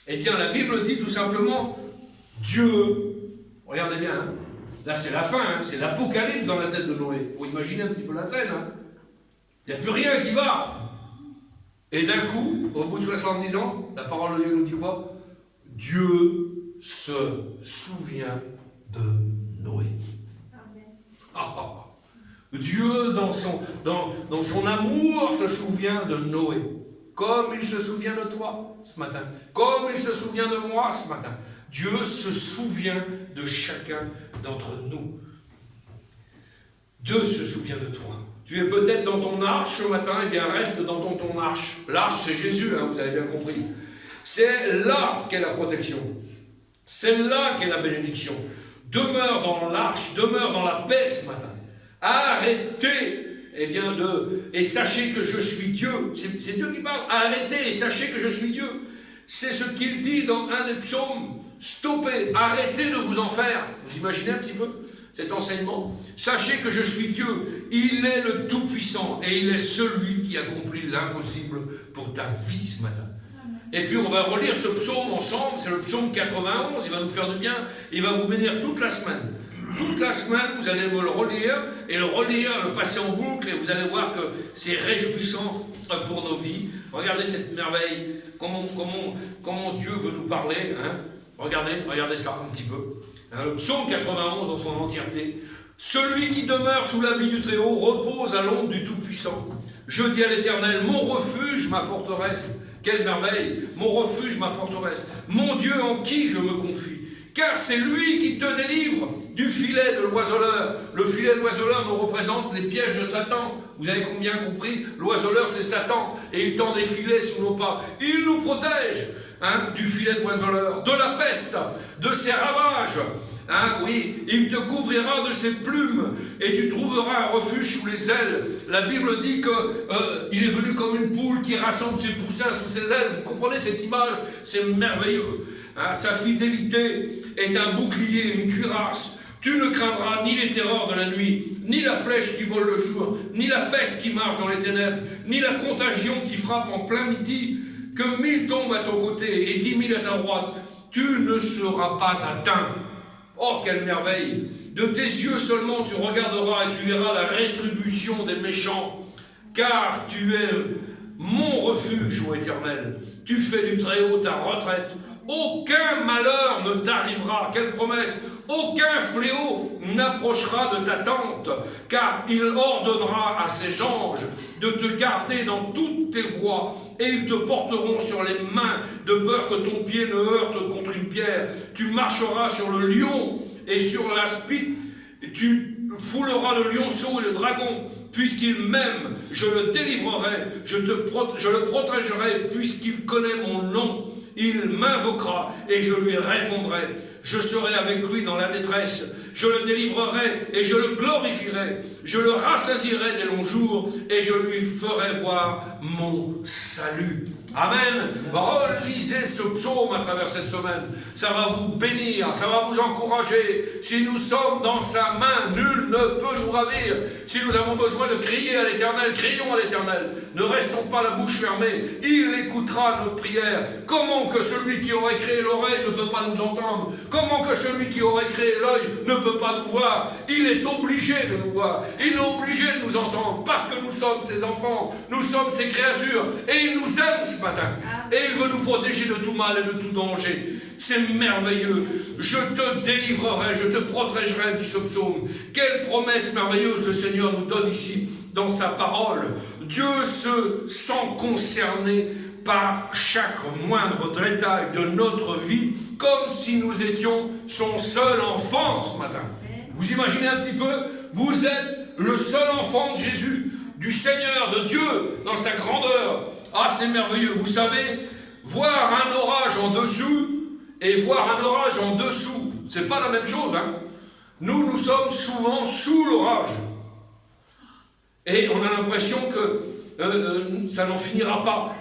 Eh bien, la Bible dit tout simplement, Dieu, regardez bien, hein, là c'est la fin, hein, c'est l'apocalypse dans la tête de Noé. Il faut imaginer un petit peu la scène. Hein. Il n'y a plus rien qui va. Et d'un coup, au bout de 70 ans, la parole de Dieu nous dit quoi? Dieu se souvient de Noé. Dieu, dans son amour, se souvient de Noé. Comme il se souvient de toi ce matin. Comme il se souvient de moi ce matin. Dieu se souvient de chacun d'entre nous. Dieu se souvient de toi. Tu es peut-être dans ton arche ce matin, et bien reste dans ton arche. L'arche, c'est Jésus, hein, vous avez bien compris. C'est là qu'est la protection. C'est là qu'est la bénédiction. Demeure dans l'arche, demeure dans la paix ce matin. Arrêtez, et sachez que je suis Dieu. C'est Dieu qui parle. Arrêtez et sachez que je suis Dieu. C'est ce qu'il dit dans un des psaumes. Stoppez, arrêtez de vous en faire. Vous imaginez un petit peu cet enseignement? Sachez que je suis Dieu. Il est le Tout-Puissant et il est celui qui accomplit l'impossible pour ta vie ce matin. Et puis on va relire ce psaume ensemble, c'est le psaume 91, il va nous faire du bien, il va vous bénir toute la semaine. Toute la semaine, vous allez me le relire, le passer en boucle, et vous allez voir que c'est réjouissant pour nos vies. Regardez cette merveille, comment Dieu veut nous parler. Hein. Regardez ça un petit peu. Hein, le psaume 91 en son entièreté. Celui qui demeure sous l'abri du Très-Haut repose à l'ombre du Tout-Puissant. Je dis à l'Éternel, mon refuge, ma forteresse. Quelle merveille! Mon refuge, ma forteresse. Mon Dieu en qui je me confie. Car c'est lui qui te délivre du filet de l'oiseleur. Le filet de l'oiseleur nous représente les pièges de Satan. Vous avez combien compris? L'oiseleur, c'est Satan. Et il tend des filets sur nos pas. Il nous protège du filet de l'oiseleur, de la peste, de ses ravages. Oui, il te couvrira de ses plumes et tu trouveras un refuge sous les ailes. La Bible dit qu'il est venu comme une poule qui rassemble ses poussins sous ses ailes. Vous comprenez cette image? C'est merveilleux. Sa fidélité est un bouclier, une cuirasse. Tu ne craindras ni les terreurs de la nuit, ni la flèche qui vole le jour, ni la peste qui marche dans les ténèbres, ni la contagion qui frappe en plein midi. Que 1000 tombent à ton côté et 10 000 à ta droite, tu ne seras pas atteint. Oh, quelle merveille! De tes yeux seulement tu regarderas et tu verras la rétribution des méchants, car tu es mon refuge, ô Éternel. Tu fais du Très-Haut ta retraite. Aucun malheur ne t'arrivera. Quelle promesse! Aucun fléau n'approchera de ta tente, car il ordonnera à ses anges de te garder dans toutes tes voies, et ils te porteront sur les mains, de peur que ton pied ne heurte contre une pierre. Tu marcheras sur le lion et sur l'aspide, tu fouleras le lionceau et le dragon. Puisqu'il m'aime, je le délivrerai, je le protégerai, puisqu'il connaît mon nom. Il m'invoquera et je lui répondrai. Je serai avec lui dans la détresse. Je le délivrerai et je le glorifierai. Je le rassasierai des longs jours et je lui ferai voir mon salut. Amen. Relisez ce psaume à travers cette semaine. Ça va vous bénir, ça va vous encourager. Si nous sommes dans sa main, nul ne peut nous ravir. Si nous avons besoin de crier à l'Éternel, crions à l'Éternel. Ne restons pas la bouche fermée. Il écoutera notre prière. Comment que celui qui aurait créé l'oreille ne peut pas nous entendre? Comment que celui qui aurait créé l'œil ne peut pas nous voir? Il est obligé de nous voir. Il est obligé de nous entendre parce que nous sommes ses enfants, nous sommes ses créatures et il nous aime ce matin. Et il veut nous protéger de tout mal et de tout danger. C'est merveilleux. Je te délivrerai, je te protégerai, dit ce psaume. Quelle promesse merveilleuse le Seigneur nous donne ici dans sa parole. Dieu se sent concerné par chaque moindre détail de notre vie, comme si nous étions son seul enfant ce matin. Vous imaginez un petit peu? Vous êtes le seul enfant de Jésus, du Seigneur, de Dieu, dans sa grandeur. Ah, c'est merveilleux. Vous savez, voir un orage en dessous et voir un orage en dessous, c'est pas la même chose. Hein? Nous sommes souvent sous l'orage. Et on a l'impression que ça n'en finira pas.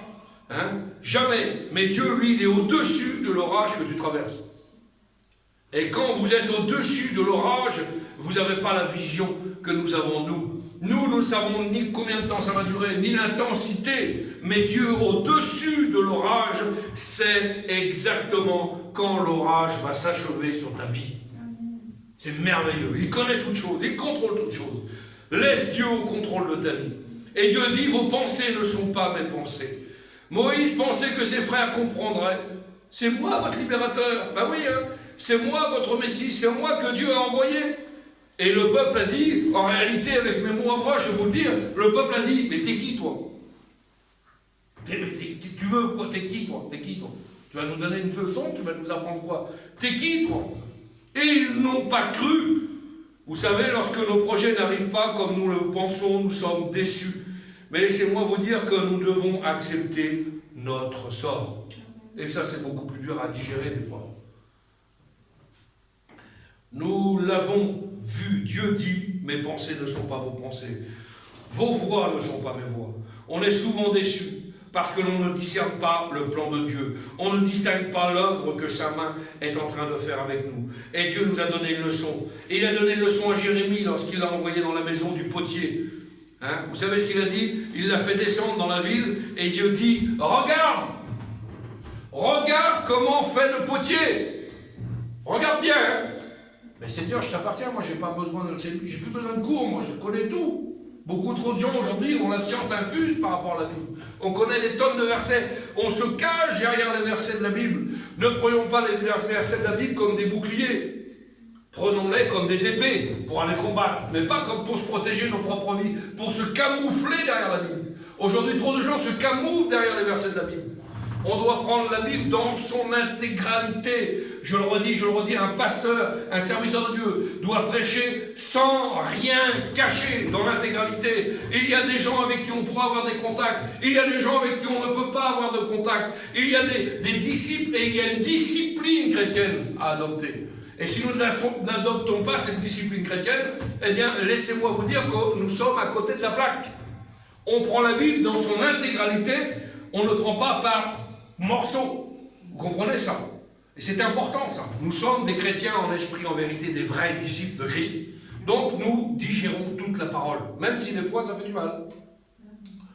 Hein? Jamais. Mais Dieu, lui, il est au-dessus de l'orage que tu traverses. Et quand vous êtes au-dessus de l'orage, vous n'avez pas la vision que nous avons nous. Nous ne savons ni combien de temps ça va durer, ni l'intensité. Mais Dieu, au-dessus de l'orage, sait exactement quand l'orage va s'achever sur ta vie. C'est merveilleux. Il connaît toutes choses, il contrôle toutes choses. Laisse Dieu au contrôle de ta vie. Et Dieu dit, vos pensées ne sont pas mes pensées. Moïse pensait que ses frères comprendraient. C'est moi votre libérateur. Ben oui, hein. C'est moi votre Messie, c'est moi que Dieu a envoyé. Et le peuple a dit, en réalité, avec mes mots à moi, je vais vous le dire, le peuple a dit, mais t'es qui toi? Tu veux quoi? T'es qui toi? T'es qui toi? Tu vas nous donner une leçon? Tu vas nous apprendre quoi? T'es qui toi? Et ils n'ont pas cru. Vous savez, lorsque nos projets n'arrivent pas comme nous le pensons, nous sommes déçus. Mais laissez-moi vous dire que nous devons accepter notre sort. Et ça, c'est beaucoup plus dur à digérer des fois. Nous l'avons vu, Dieu dit, mes pensées ne sont pas vos pensées. Vos voix ne sont pas mes voix. On est souvent déçus parce que l'on ne discerne pas le plan de Dieu. On ne distingue pas l'œuvre que sa main est en train de faire avec nous. Et Dieu nous a donné une leçon. Et il a donné une leçon à Jérémie lorsqu'il l'a envoyé dans la maison du potier. Hein? Vous savez ce qu'il a dit? Il l'a fait descendre dans la ville et Dieu dit, regarde comment fait le potier. Regarde bien. Hein? Mais Seigneur, je t'appartiens, moi j'ai pas besoin j'ai plus besoin de cours, moi je connais tout. Beaucoup trop de gens aujourd'hui ont la science infuse par rapport à la Bible. On connaît des tonnes de versets, on se cache derrière les versets de la Bible. Ne prenons pas les versets de la Bible comme des boucliers. Prenons-les comme des épées pour aller combattre, mais pas comme pour se protéger nos propres vies, pour se camoufler derrière la Bible. Aujourd'hui, trop de gens se camouflent derrière les versets de la Bible. On doit prendre la Bible dans son intégralité. Je le redis, un pasteur, un serviteur de Dieu doit prêcher sans rien cacher dans l'intégralité. Il y a des gens avec qui on pourra avoir des contacts. Il y a des gens avec qui on ne peut pas avoir de contact. Il y a des disciples et il y a une discipline chrétienne à adopter. Et si nous n'adoptons pas cette discipline chrétienne, eh bien, laissez-moi vous dire que nous sommes à côté de la plaque. On prend la Bible dans son intégralité, on ne prend pas par morceaux. Vous comprenez ça? Et c'est important ça. Nous sommes des chrétiens en esprit, en vérité, des vrais disciples de Christ. Donc nous digérons toute la parole, même si des fois ça fait du mal.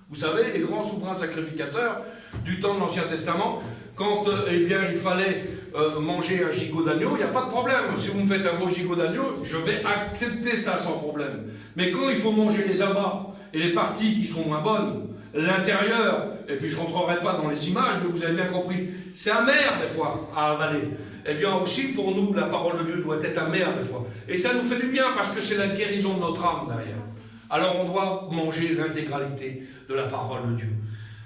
Vous savez, les grands souverains sacrificateurs du temps de l'Ancien Testament, quand il fallait manger un gigot d'agneau, il n'y a pas de problème. Si vous me faites un beau gigot d'agneau, je vais accepter ça sans problème. Mais quand il faut manger les abats et les parties qui sont moins bonnes, l'intérieur, et puis je ne rentrerai pas dans les images, mais vous avez bien compris, c'est amer des fois à avaler. Eh bien aussi pour nous, la parole de Dieu doit être amère des fois. Et ça nous fait du bien parce que c'est la guérison de notre âme derrière. Alors on doit manger l'intégralité de la parole de Dieu.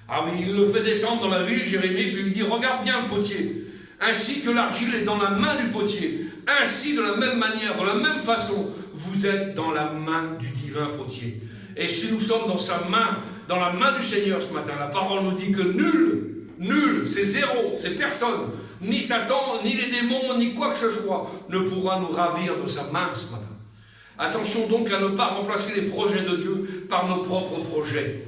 Ah oui, il le fait descendre dans la ville, Jérémie, puis il dit, regarde bien le potier. Ainsi que l'argile est dans la main du potier, ainsi de la même manière, de la même façon, vous êtes dans la main du divin potier. Et si nous sommes dans sa main, dans la main du Seigneur ce matin, la parole nous dit que nul, c'est zéro, c'est personne, ni Satan, ni les démons, ni quoi que ce soit, ne pourra nous ravir de sa main ce matin. Attention donc à ne pas remplacer les projets de Dieu par nos propres projets.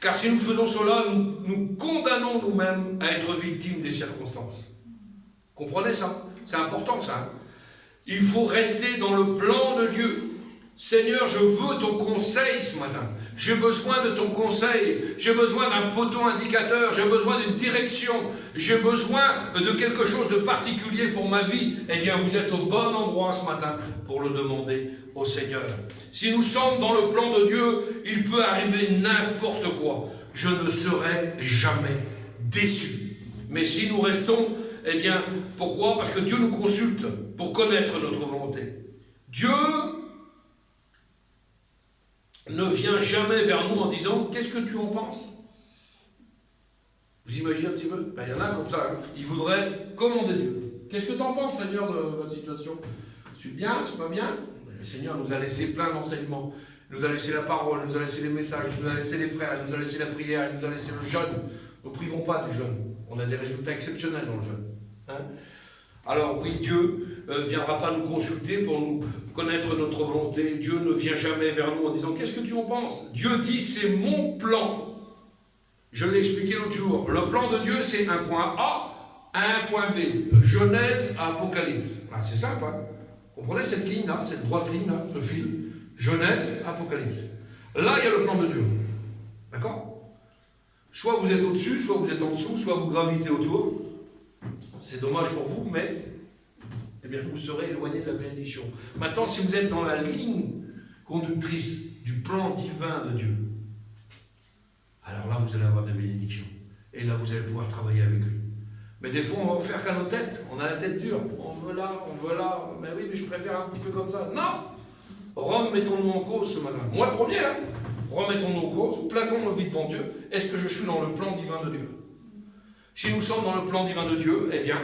Car si nous faisons cela, nous condamnons nous-mêmes à être victimes des circonstances. Comprenez ça? C'est important ça. Hein? Il faut rester dans le plan de Dieu. Seigneur, je veux ton conseil ce matin. J'ai besoin de ton conseil. J'ai besoin d'un poteau indicateur. J'ai besoin d'une direction. J'ai besoin de quelque chose de particulier pour ma vie. Eh bien, vous êtes au bon endroit ce matin pour le demander au Seigneur. Si nous sommes dans le plan de Dieu, il peut arriver n'importe quoi. Je ne serai jamais déçu. Mais si nous restons, eh bien, pourquoi? Parce que Dieu nous consulte pour connaître notre volonté. Dieu ne vient jamais vers nous en disant « Qu'est-ce que tu en penses ?» Vous imaginez un petit peu? Il y en a comme ça, hein. Ils voudraient commander Dieu. « Qu'est-ce que tu en penses, Seigneur, de la situation? C'est bien, c'est pas bien ?» Le Seigneur nous a laissé plein d'enseignements. Il nous a laissé la parole, il nous a laissé les messages, il nous a laissé les frères, il nous a laissé la prière, il nous a laissé le jeûne. Ne privons pas du jeûne. On a des résultats exceptionnels dans le jeûne. Hein? Alors oui, Dieu ne viendra pas nous consulter pour nous connaître notre volonté. Dieu ne vient jamais vers nous en disant « Qu'est-ce que tu en penses ?» Dieu dit « C'est mon plan ». Je l'ai expliqué l'autre jour. Le plan de Dieu, c'est un point A, un point B. Genèse à Apocalypse. Ah, c'est simple, hein? Vous comprenez cette ligne-là, cette droite ligne-là, ce fil? Genèse, Apocalypse. Là, il y a le plan de Dieu. D'accord? Soit vous êtes au-dessus, soit vous êtes en dessous, soit vous gravitez autour. C'est dommage pour vous, mais eh bien, vous serez éloigné de la bénédiction. Maintenant, si vous êtes dans la ligne conductrice du plan divin de Dieu, alors là, vous allez avoir des bénédictions. Et là, vous allez pouvoir travailler avec lui. Mais des fois, on va faire qu'à nos têtes. On a la tête dure. On veut là, on veut là. Mais oui, mais je préfère un petit peu comme ça. Non! Remettons-nous en cause ce matin. Moi, le premier, hein? Remettons-nous en cause. Plaçons nos vies devant Dieu. Est-ce que je suis dans le plan divin de Dieu? Si nous sommes dans le plan divin de Dieu, eh bien,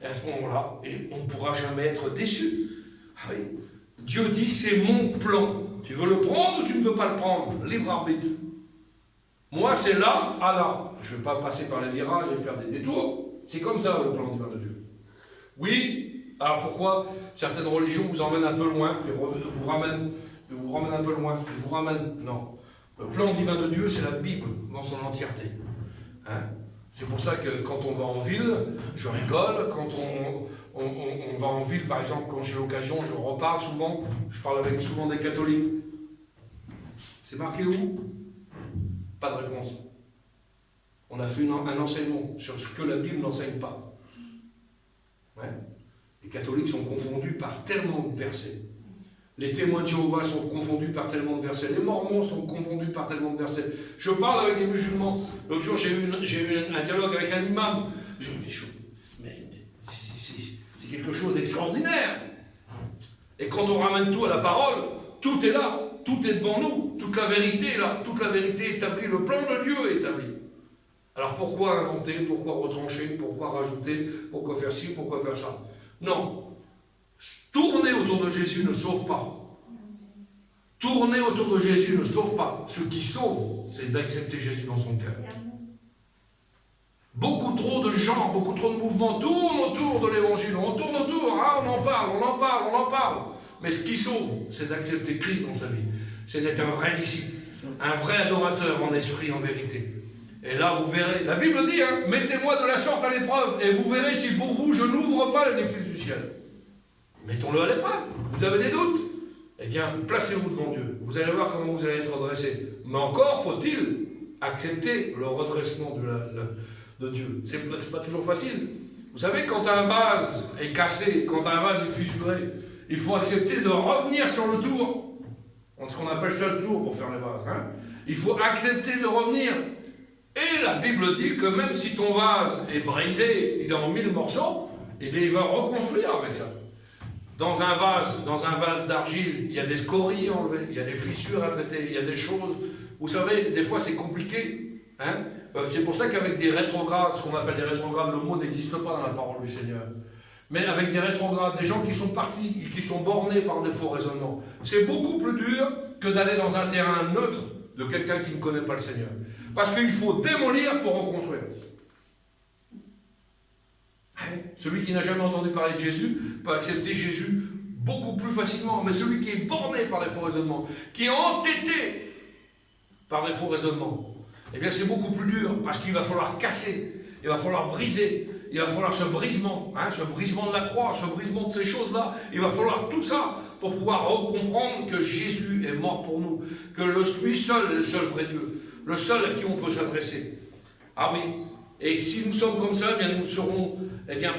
à ce moment-là, on ne pourra jamais être déçu. Ah oui. Dieu dit, c'est mon plan. Tu veux le prendre ou tu ne veux pas le prendre? Libre arbitre. Moi, c'est là à là. Je ne vais pas passer par les virages et faire des détours. C'est comme ça, le plan divin de Dieu. Oui, alors pourquoi certaines religions vous emmènent un peu loin, et vous ramènent un peu loin, et vous ramènent... Non. Le plan divin de Dieu, c'est la Bible dans son entièreté. Hein? C'est pour ça que quand on va en ville, je rigole. Quand on va en ville, par exemple, quand j'ai l'occasion, je reparle souvent. Je parle avec souvent des catholiques. C'est marqué où? Pas de réponse. On a fait un enseignement sur ce que la Bible n'enseigne pas. Ouais. Les catholiques sont confondus par tellement de versets. Les témoins de Jéhovah sont confondus par tellement de versets. Les mormons sont confondus par tellement de versets. Je parle avec des musulmans. L'autre jour, j'ai eu un dialogue avec un imam. Je me dis, mais c'est quelque chose d'extraordinaire. Et quand on ramène tout à la parole, tout est là. Tout est devant nous. Toute la vérité est là. Toute la vérité est établie. Le plan de Dieu est établi. Alors pourquoi inventer? Pourquoi retrancher? Pourquoi rajouter? Pourquoi faire ci? Pourquoi faire ça? Non. Tourner autour de Jésus ne sauve pas. Tourner autour de Jésus ne sauve pas. Ce qui sauve, c'est d'accepter Jésus dans son cœur. Beaucoup trop de gens, beaucoup trop de mouvements tournent autour de l'évangile. On tourne autour, hein, on en parle. Mais ce qui sauve, c'est d'accepter Christ dans sa vie. C'est d'être un vrai disciple, un vrai adorateur en esprit, en vérité. Et là, vous verrez, la Bible dit, hein, mettez-moi de la sorte à l'épreuve, et vous verrez si pour vous, je n'ouvre pas les écluses du ciel. Mettons-le à l'épreuve. Vous avez des doutes? Eh bien, placez-vous devant Dieu. Vous allez voir comment vous allez être redressé. Mais encore faut-il accepter le redressement de Dieu. C'est pas toujours facile. Vous savez, quand un vase est cassé, quand un vase est fissuré, il faut accepter de revenir sur le tour. Ce qu'on appelle ça le tour pour faire les vases. Hein? Il faut accepter de revenir. Et la Bible dit que même si ton vase est brisé, il est en 1000 morceaux, eh bien il va reconstruire avec ça. Dans un vase d'argile, il y a des scories enlevées, il y a des fissures à traiter, il y a des choses. Vous savez, des fois c'est compliqué. Hein? C'est pour ça qu'avec des rétrogrades, ce qu'on appelle des rétrogrades, le mot n'existe pas dans la parole du Seigneur. Mais avec des rétrogrades, des gens qui sont partis, qui sont bornés par des faux raisonnements, c'est beaucoup plus dur que d'aller dans un terrain neutre de quelqu'un qui ne connaît pas le Seigneur. Parce qu'il faut démolir pour reconstruire. Celui qui n'a jamais entendu parler de Jésus peut accepter Jésus beaucoup plus facilement. Mais celui qui est borné par les faux raisonnements, qui est entêté par les faux raisonnements, eh bien c'est beaucoup plus dur parce qu'il va falloir casser, il va falloir briser, il va falloir ce brisement de la croix, ce brisement de ces choses-là, il va falloir tout ça pour pouvoir comprendre que Jésus est mort pour nous, que lui seul est le seul vrai Dieu, le seul à qui on peut s'adresser. Ah oui, et si nous sommes comme ça, eh bien nous ne serons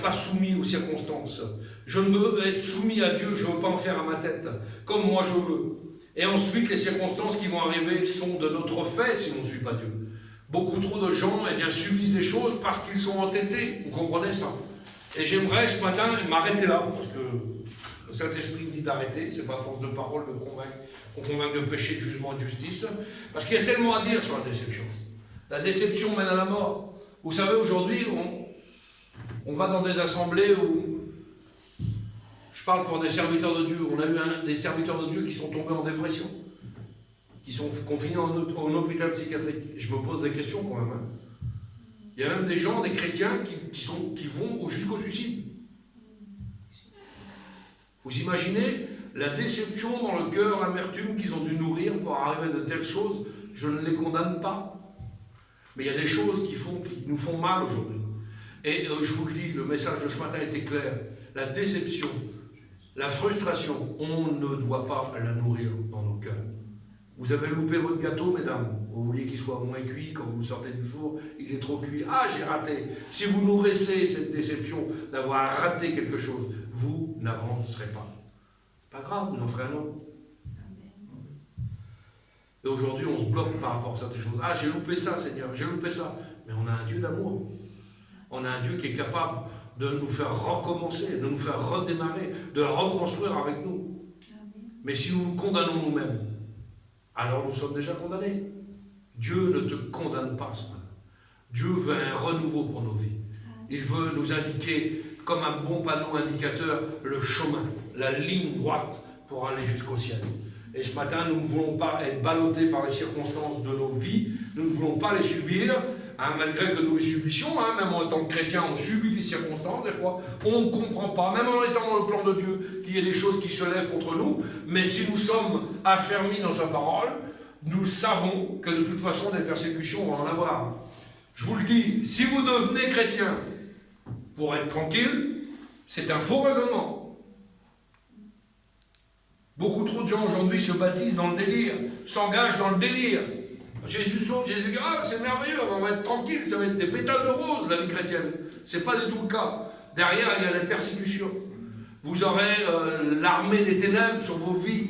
pas soumis aux circonstances. Je veux être soumis à Dieu, je ne veux pas en faire à ma tête, comme moi je veux. Et ensuite, les circonstances qui vont arriver sont de notre fait si on ne suit pas Dieu. Beaucoup trop de gens subissent des choses parce qu'ils sont entêtés. Vous comprenez ça? Et j'aimerais ce matin m'arrêter là, parce que le Saint-Esprit me dit d'arrêter. Ce n'est pas à force de parole qu'on convainc de péché, de jugement, de justice. Parce qu'il y a tellement à dire sur la déception. La déception mène à la mort. Vous savez, aujourd'hui, on va dans des assemblées où, je parle pour des serviteurs de Dieu, on a eu des serviteurs de Dieu qui sont tombés en dépression, qui sont confinés en hôpital psychiatrique. Je me pose des questions quand même. Il y a même des gens, des chrétiens, qui vont jusqu'au suicide. Vous imaginez la déception dans le cœur, l'amertume qu'ils ont dû nourrir pour arriver à de telles choses? Je ne les condamne pas. Mais il y a des choses qui nous font mal aujourd'hui. Et je vous le dis, le message de ce matin était clair. La déception, la frustration, on ne doit pas la nourrir dans nos cœurs. Vous avez loupé votre gâteau, mesdames. Vous vouliez qu'il soit moins cuit quand vous sortez du four, il est trop cuit. Ah, j'ai raté. Si vous nourrissez cette déception d'avoir raté quelque chose, vous n'avancerez pas. Pas grave, vous en ferez un autre. Et aujourd'hui, on se bloque par rapport à certaines choses. Ah, j'ai loupé ça, Seigneur, j'ai loupé ça. Mais on a un Dieu d'amour. On a un Dieu qui est capable de nous faire recommencer, de nous faire redémarrer, de reconstruire avec nous. Mais si nous nous condamnons nous-mêmes, alors nous sommes déjà condamnés. Dieu ne te condamne pas ce matin. Dieu veut un renouveau pour nos vies. Il veut nous indiquer, comme un bon panneau indicateur, le chemin, la ligne droite pour aller jusqu'au ciel. Et ce matin, nous ne voulons pas être ballottés par les circonstances de nos vies, nous ne voulons pas les subir, malgré que nous les subissions, même en tant que chrétiens, on subit des circonstances, des fois, on ne comprend pas, même en étant dans le plan de Dieu, qu'il y ait des choses qui se lèvent contre nous, mais si nous sommes affermis dans sa parole, nous savons que de toute façon, des persécutions, on va en avoir. Je vous le dis, si vous devenez chrétien pour être tranquille, c'est un faux raisonnement. Beaucoup trop de gens aujourd'hui se baptisent dans le délire, s'engagent dans le délire. Jésus sauve, Jésus grave, c'est merveilleux, on va être tranquille, ça va être des pétales de rose, la vie chrétienne. Ce n'est pas du tout le cas. Derrière, il y a les persécutions. Vous aurez l'armée des ténèbres sur vos vies.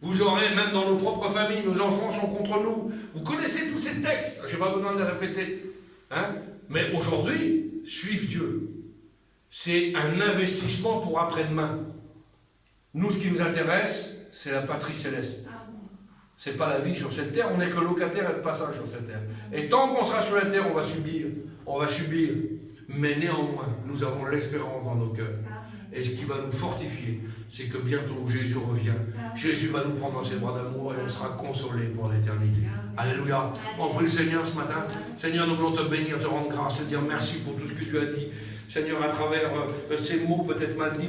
Vous aurez, même dans nos propres familles, nos enfants sont contre nous. Vous connaissez tous ces textes, je n'ai pas besoin de les répéter. Mais aujourd'hui, suivre Dieu, c'est un investissement pour après-demain. Nous, ce qui nous intéresse, c'est la patrie céleste. Ce n'est pas la vie sur cette terre, on n'est que locataire et de passage sur cette terre. Et tant qu'on sera sur la terre, on va subir. Mais néanmoins, nous avons l'espérance dans nos cœurs. Et ce qui va nous fortifier, c'est que bientôt Jésus revient. Jésus va nous prendre dans ses bras d'amour et on sera consolés pour l'éternité. Alléluia. On prie le Seigneur ce matin. Seigneur, nous voulons te bénir, te rendre grâce, te dire merci pour tout ce que tu as dit. Seigneur, à travers ces mots peut-être mal dits,